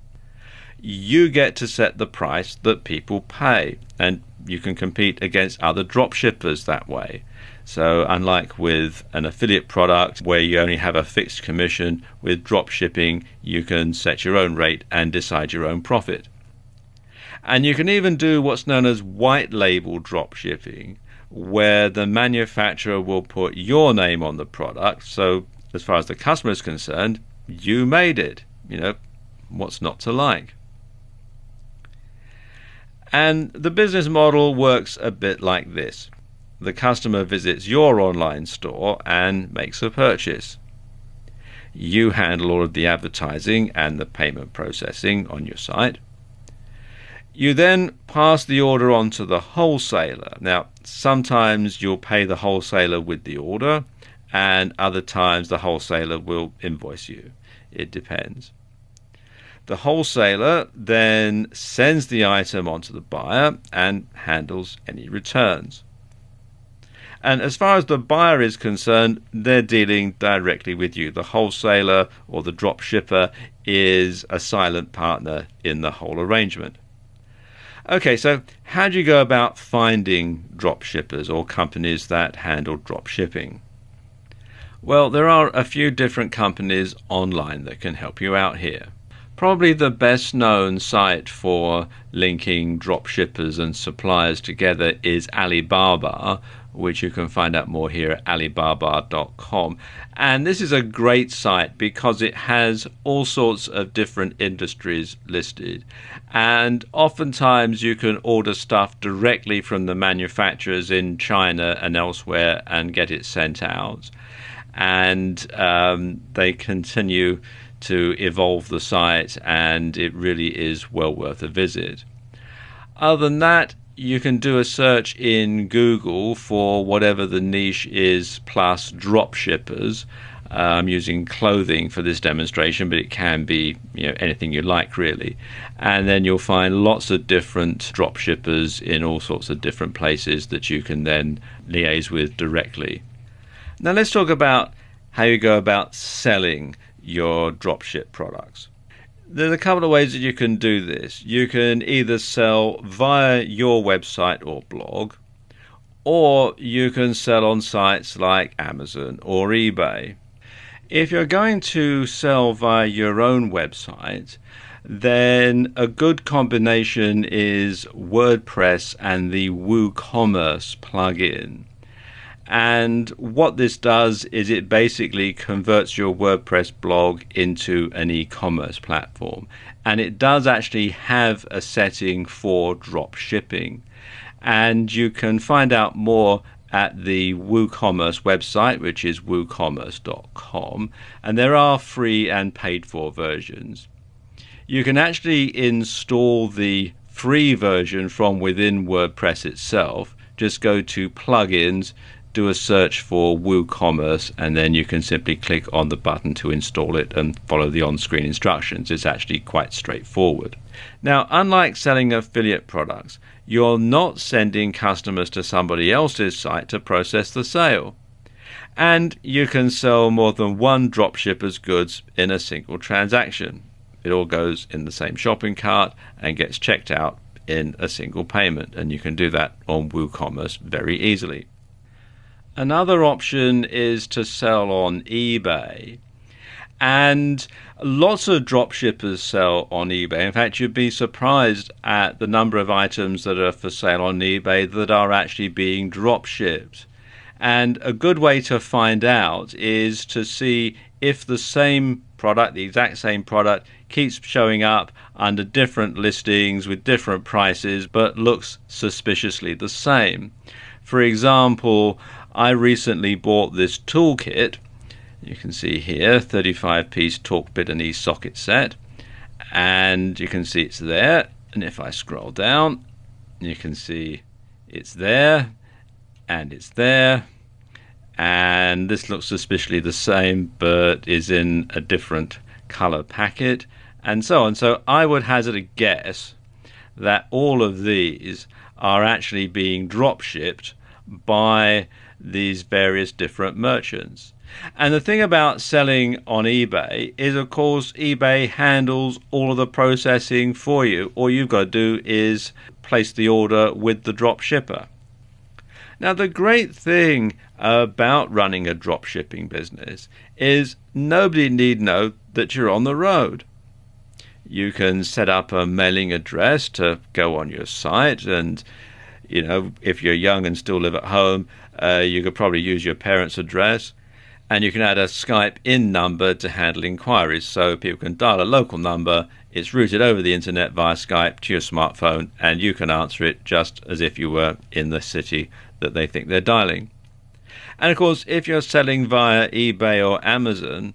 A: you get to set the price that people pay, and you can compete against other dropshippers that way. So unlike with an affiliate product where you only have a fixed commission, with drop shipping you can set your own rate and decide your own profit. And you can even do what's known as white label drop shipping, where the manufacturer will put your name on the product, so as far as the customer is concerned, you made it. You know, what's not to like? And the business model works a bit like this. the customer visits your online store and makes a purchase. You handle all of the advertising and the payment processing on your site. You then pass the order on to the wholesaler. Now, sometimes you'll pay the wholesaler with the order, and other times the wholesaler will invoice you. It depends. The wholesaler then sends the item onto the buyer and handles any returns. And as far as the buyer is concerned, they're dealing directly with you. The wholesaler or the drop shipper is a silent partner in the whole arrangement. Okay, so how do you go about finding drop shippers or companies that handle drop shipping? Well, there are a few different companies online that can help you out here. Probably the best known site for linking drop shippers and suppliers together is Alibaba, which you can find out more here at alibaba.com. And this is a great site because it has all sorts of different industries listed. And oftentimes you can order stuff directly from the manufacturers in China and elsewhere and get it sent out. And they continue to evolve the site, and it really is well worth a visit. Other than that, you can do a search in Google for whatever the niche is plus drop shippers. I'm using clothing for this demonstration, but it can be anything you like really. And then you'll find lots of different drop shippers in all sorts of different places that you can then liaise with directly. Now let's talk about how you go about selling your dropship products. There's a couple of ways that you can do this. You can either sell via your website or blog, or you can sell on sites like Amazon or eBay. If you're going to sell via your own website, then a good combination is WordPress and the WooCommerce plugin. And what this does is it basically converts your WordPress blog into an e-commerce platform. And it does actually have a setting for drop shipping. And you can find out more at the WooCommerce website, which is woocommerce.com. And there are free and paid for versions. You can actually install the free version from within WordPress itself. Just go to plugins, do a search for WooCommerce, and then you can simply click on the button to install it and follow the on-screen instructions. It's actually quite straightforward. Now, unlike selling affiliate products, you're not sending customers to somebody else's site to process the sale. And you can sell more than one dropshipper's goods in a single transaction. It all goes in the same shopping cart and gets checked out in a single payment, and you can do that on WooCommerce very easily. Another option is to sell on eBay, and lots of dropshippers sell on eBay. In fact, you'd be surprised at the number of items that are for sale on eBay that are actually being dropshipped. And a good way to find out is to see if the same product, the exact same product, keeps showing up under different listings with different prices but looks suspiciously the same. For example, I recently bought this toolkit. You can see here, 35-piece torque bit and e-socket set. And you can see it's there. And if I scroll down, you can see it's there. And it's there. And this looks suspiciously the same, but is in a different color packet. And so on. So I would hazard a guess that all of these are actually being drop shipped by these various different merchants. And the thing about selling on eBay is, of course, eBay handles all of the processing for you. All you've got to do is place the order with the drop shipper. Now, the great thing about running a drop shipping business is nobody need know that you're on the road. You can set up a mailing address to go on your site, and if you're young and still live at home, you could probably use your parents' address, and you can add a Skype in number to handle inquiries, so people can dial a local number. It's routed over the internet via Skype to your smartphone, and you can answer it just as if you were in the city that they think they're dialing. And of course, if you're selling via eBay or Amazon,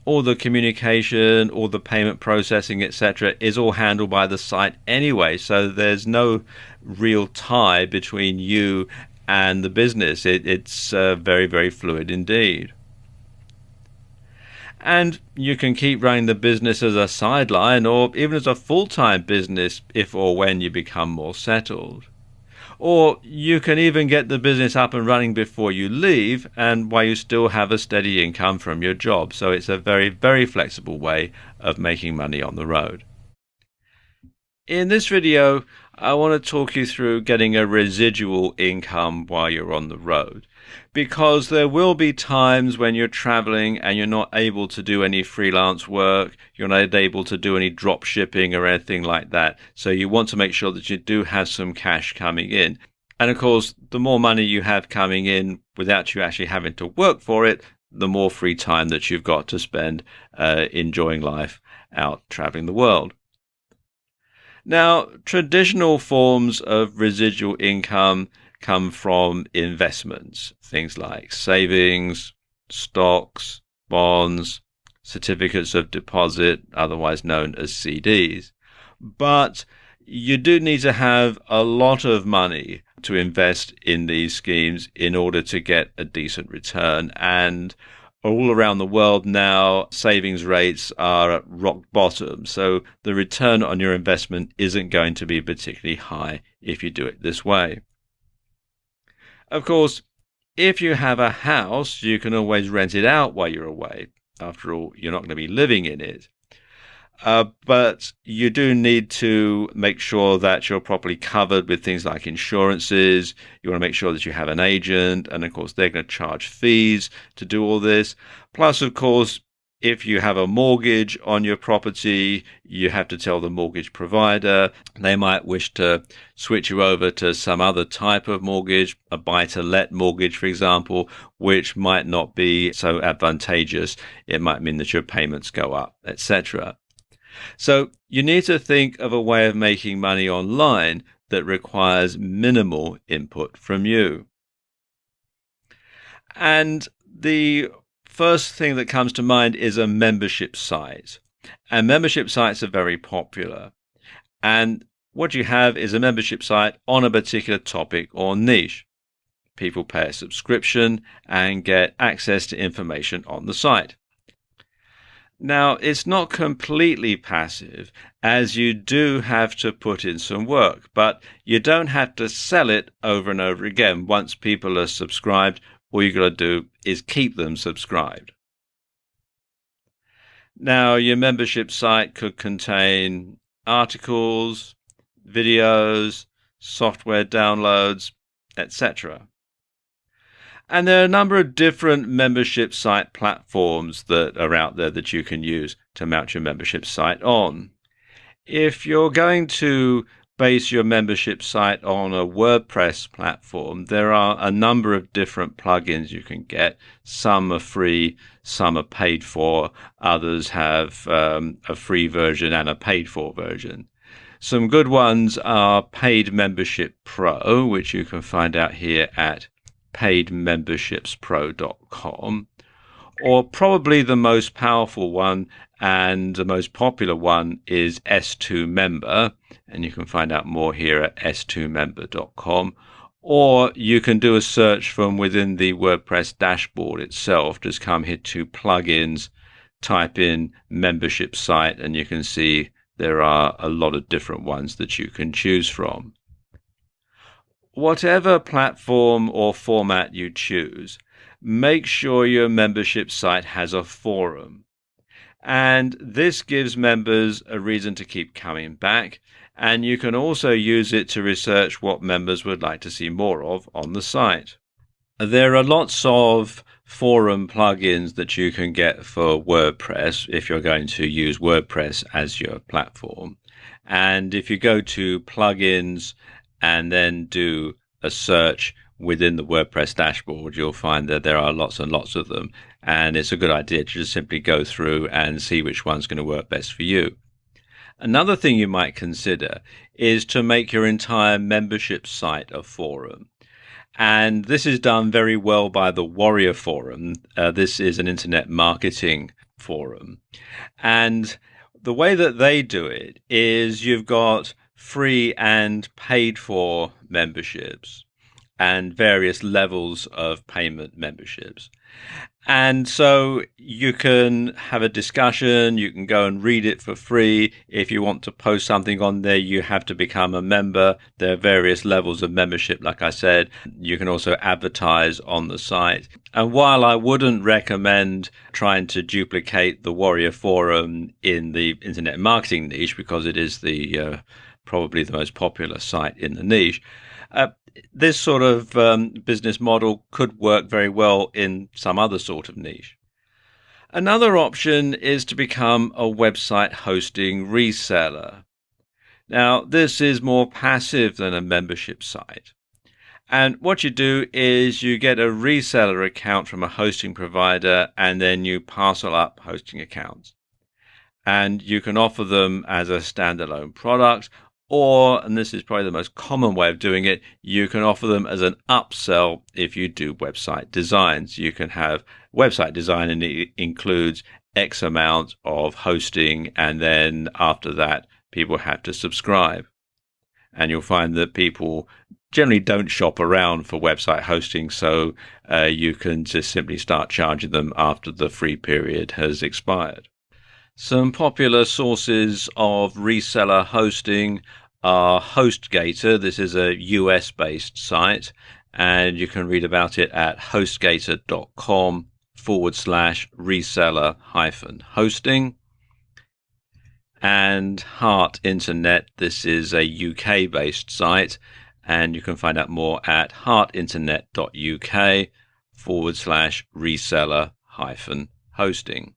A: all the communication, all the payment processing, etc., is all handled by the site anyway. So there's no real tie between you and the business. It's very, very fluid indeed. And you can keep running the business as a sideline or even as a full-time business if or when you become more settled. Or you can even get the business up and running before you leave and while you still have a steady income from your job. So it's a very, very flexible way of making money on the road. In this video, I want to talk you through getting a residual income while you're on the road, because there will be times when you're traveling and you're not able to do any freelance work, you're not able to do any drop shipping or anything like that. So you want to make sure that you do have some cash coming in. And of course, the more money you have coming in without you actually having to work for it, the more free time that you've got to spend enjoying life out traveling the world. Now, traditional forms of residual income come from investments, things like savings, stocks, bonds, certificates of deposit, otherwise known as CDs. But you do need to have a lot of money to invest in these schemes in order to get a decent return. And all around the world now, savings rates are at rock bottom. So the return on your investment isn't going to be particularly high if you do it this way. Of course, if you have a house, you can always rent it out while you're away. After all, you're not going to be living in it. But you do need to make sure that you're properly covered with things like insurances. You want to make sure that you have an agent, and of course they're going to charge fees to do all this. Plus, of course, if you have a mortgage on your property, you have to tell the mortgage provider. They might wish to switch you over to some other type of mortgage, a buy-to-let mortgage, for example, which might not be so advantageous. It might mean that your payments go up, etc. So you need to think of a way of making money online that requires minimal input from you. And the first thing that comes to mind is a membership site. And membership sites are very popular. And what you have is a membership site on a particular topic or niche. People pay a subscription and get access to information on the site. Now, it's not completely passive, as you do have to put in some work, but you don't have to sell it over and over again. Once people are subscribed, all you've got to do is keep them subscribed. Now, your membership site could contain articles, videos, software downloads, etc. And there are a number of different membership site platforms that are out there that you can use to mount your membership site on. If you're going to base your membership site on a WordPress platform, there are a number of different plugins you can get. Some are free, some are paid for, others have a free version and a paid for version. Some good ones are Paid Membership Pro, which you can find out here at paidmembershipspro.com, or probably the most powerful one and the most popular one is S2 Member, and you can find out more here at s2member.com, or you can do a search from within the WordPress dashboard itself. Just come here to plugins, type in membership site, and you can see there are a lot of different ones that you can choose from. Whatever platform or format you choose, make sure your membership site has a forum. And this gives members a reason to keep coming back, and you can also use it to research what members would like to see more of on the site. There are lots of forum plugins that you can get for WordPress if you're going to use WordPress as your platform. And if you go to plugins and then do a search within the WordPress dashboard, you'll find that there are lots and lots of them. And it's a good idea to just simply go through and see which one's going to work best for you. Another thing you might consider is to make your entire membership site a forum. And this is done very well by the Warrior Forum. This is an internet marketing forum. And the way that they do it is you've got free and paid for memberships and various levels of payment memberships. And so you can have a discussion, you can go and read it for free. If you want to post something on there, you have to become a member. There are various levels of membership, like I said. You can also advertise on the site. And while I wouldn't recommend trying to duplicate the Warrior Forum in the internet marketing niche, because it is the probably the most popular site in the niche, this sort of business model could work very well in some other sort of niche. Another option is to become a website hosting reseller. Now, this is more passive than a membership site. And what you do is you get a reseller account from a hosting provider, and then you parcel up hosting accounts. And you can offer them as a standalone product, or, and this is probably the most common way of doing it, you can offer them as an upsell if you do website designs. You can have website design and it includes X amount of hosting, and then after that, people have to subscribe. And you'll find that people generally don't shop around for website hosting, so you can just simply start charging them after the free period has expired. Some popular sources of reseller hosting are HostGator. This is a US-based site, and you can read about it at hostgator.com/reseller-hosting. And Heart Internet. This is a UK-based site, and you can find out more at heartinternet.uk/reseller-hosting.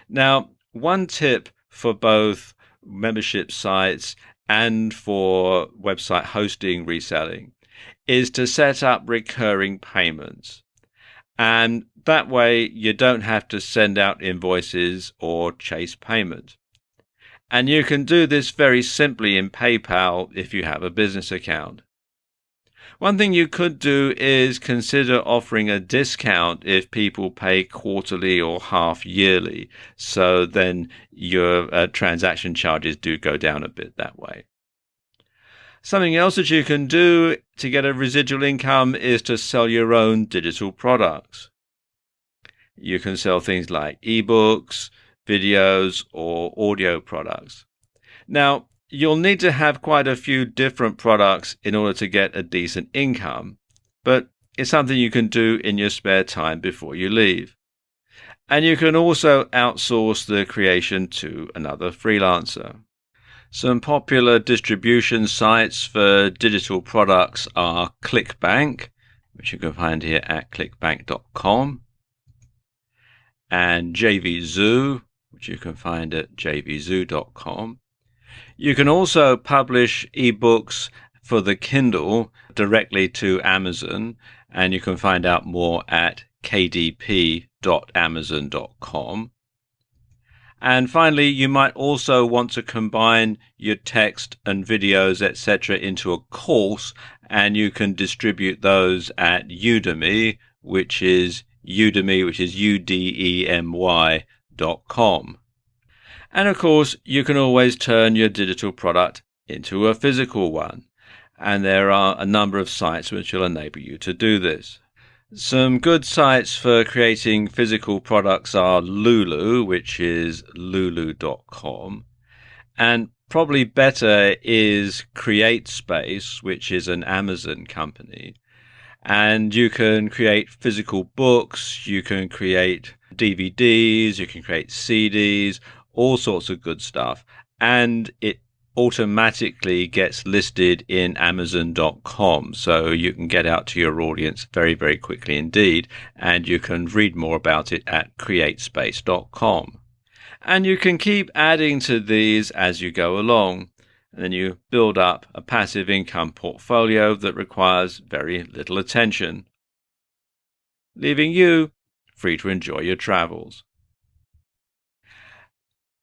A: Now, one tip for both membership sites and for website hosting reselling is to set up recurring payments. And that way you don't have to send out invoices or chase payment. And you can do this very simply in PayPal if you have a business account. One thing you could do is consider offering a discount if people pay quarterly or half yearly. So then your transaction charges do go down a bit that way. Something else that you can do to get a residual income is to sell your own digital products. You can sell things like ebooks, videos, or audio products. Now, you'll need to have quite a few different products in order to get a decent income, but it's something you can do in your spare time before you leave. And you can also outsource the creation to another freelancer. Some popular distribution sites for digital products are ClickBank, which you can find here at clickbank.com, and JVZoo, which you can find at jvzoo.com. You can also publish ebooks for the Kindle directly to Amazon, and you can find out more at kdp.amazon.com. And finally, you might also want to combine your text and videos, etc., into a course, and you can distribute those at Udemy, which is udemy.com. And of course, you can always turn your digital product into a physical one. And there are a number of sites which will enable you to do this. Some good sites for creating physical products are Lulu, which is lulu.com. And probably better is CreateSpace, which is an Amazon company. And you can create physical books, you can create DVDs, you can create CDs, all sorts of good stuff. And it automatically gets listed in Amazon.com. So you can get out to your audience very, very quickly indeed. And you can read more about it at createspace.com. And you can keep adding to these as you go along. And then you build up a passive income portfolio that requires very little attention, leaving you free to enjoy your travels.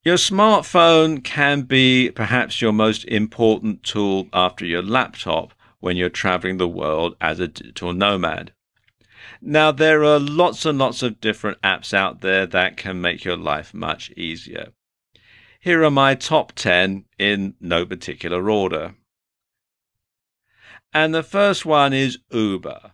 A: Your smartphone can be perhaps your most important tool after your laptop when you're traveling the world as a digital nomad. Now, there are lots and lots of different apps out there that can make your life much easier. Here are my top 10 in no particular order. And the first one is Uber.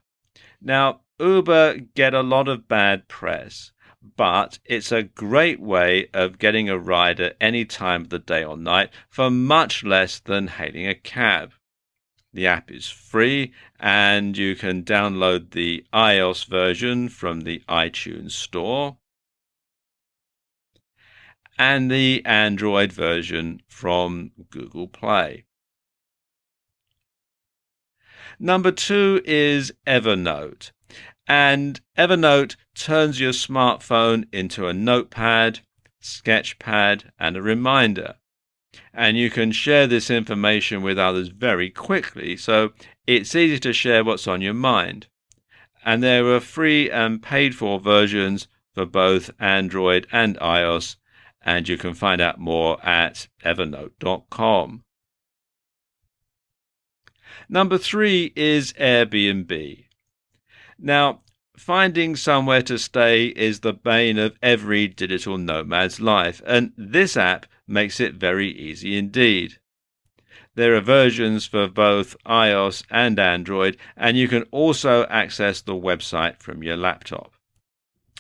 A: Now, Uber get a lot of bad press, but it's a great way of getting a ride at any time of the day or night for much less than hailing a cab. The app is free and you can download the iOS version from the iTunes Store and the Android version from Google Play. Number 2 is Evernote. And Evernote turns your smartphone into a notepad, sketchpad, and a reminder. And you can share this information with others very quickly, so it's easy to share what's on your mind. And there are free and paid-for versions for both Android and iOS, and you can find out more at evernote.com. Number 3 is Airbnb. Now, finding somewhere to stay is the bane of every digital nomad's life, and this app makes it very easy indeed. There are versions for both iOS and Android, and you can also access the website from your laptop.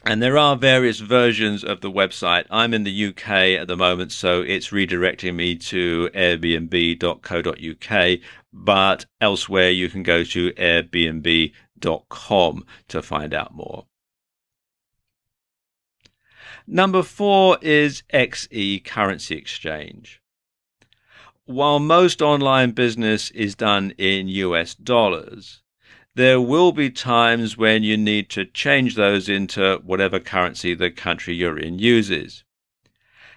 A: And there are various versions of the website. I'm in the UK at the moment, so it's redirecting me to airbnb.co.uk, but elsewhere you can go to airbnb.com to find out more. Number 4 is XE Currency Exchange. While most online business is done in US dollars, there will be times when you need to change those into whatever currency the country you're in uses.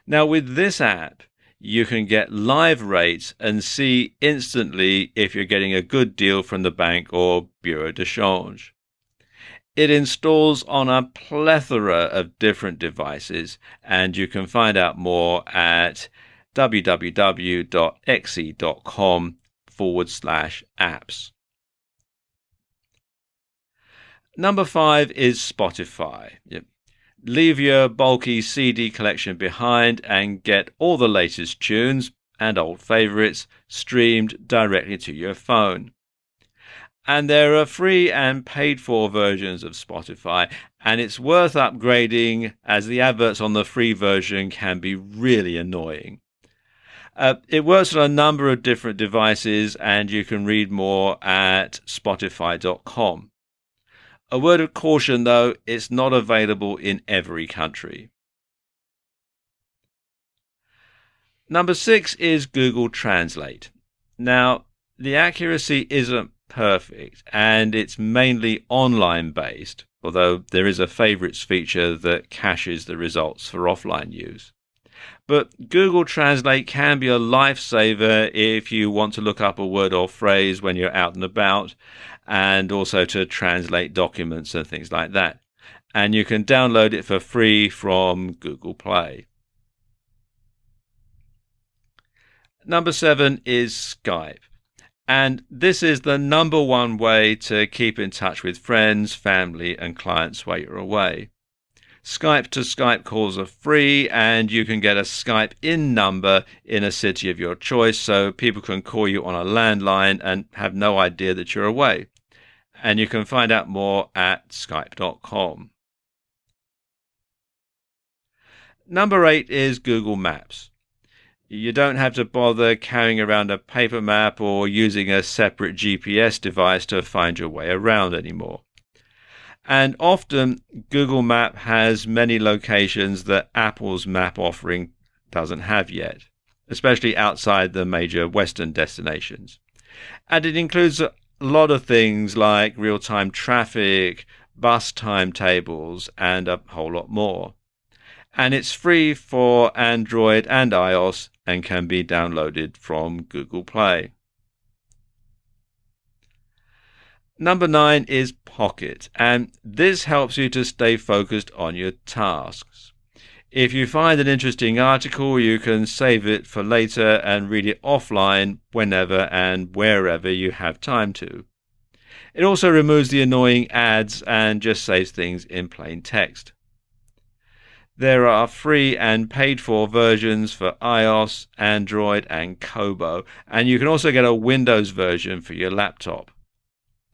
A: Now, with this app, you can get live rates and see instantly if you're getting a good deal from the bank or bureau de change. It installs on a plethora of different devices, and you can find out more at www.xe.com/apps. Number 5 is Spotify. Leave your bulky CD collection behind and get all the latest tunes and old favorites streamed directly to your phone. And there are free and paid-for versions of Spotify, and it's worth upgrading as the adverts on the free version can be really annoying. It works on a number of different devices, and you can read more at spotify.com. A word of caution, though, it's not available in every country. Number 6 is Google Translate. Now, the accuracy isn't perfect, and it's mainly online based, although there is a favorites feature that caches the results for offline use. But Google Translate can be a lifesaver if you want to look up a word or phrase when you're out and about, and also to translate documents and things like that. And you can download it for free from Google Play. Number 7 is Skype. And this is the number one way to keep in touch with friends, family, and clients while you're away. Skype to Skype calls are free, and you can get a Skype in number in a city of your choice, so people can call you on a landline and have no idea that you're away. And you can find out more at skype.com. Number 8 is Google Maps. You don't have to bother carrying around a paper map or using a separate GPS device to find your way around anymore. And often, Google Map has many locations that Apple's map offering doesn't have yet, especially outside the major Western destinations. And it includes a lot of things like real-time traffic, bus timetables, and a whole lot more. And it's free for Android and iOS and can be downloaded from Google Play. Number 9 is Pocket, and this helps you to stay focused on your tasks. If you find an interesting article, you can save it for later and read it offline whenever and wherever you have time to. It also removes the annoying ads and just saves things in plain text. There are free and paid-for versions for iOS, Android, and Kobo, and you can also get a Windows version for your laptop.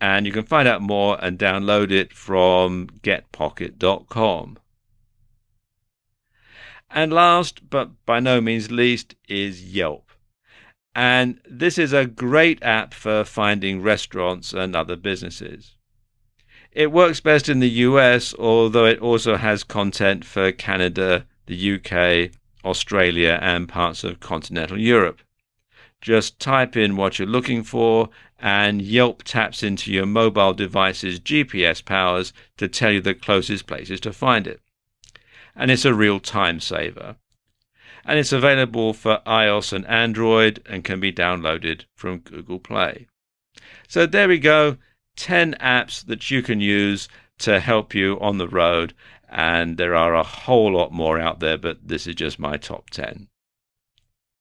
A: And you can find out more and download it from getpocket.com. And last, but by no means least, is Yelp. And this is a great app for finding restaurants and other businesses. It works best in the US, although it also has content for Canada, the UK, Australia, and parts of continental Europe. Just type in what you're looking for, and Yelp taps into your mobile device's GPS powers to tell you the closest places to find it. And it's a real time saver. And it's available for iOS and Android and can be downloaded from Google Play. So there we go, 10 apps that you can use to help you on the road, and there are a whole lot more out there, but this is just my top 10.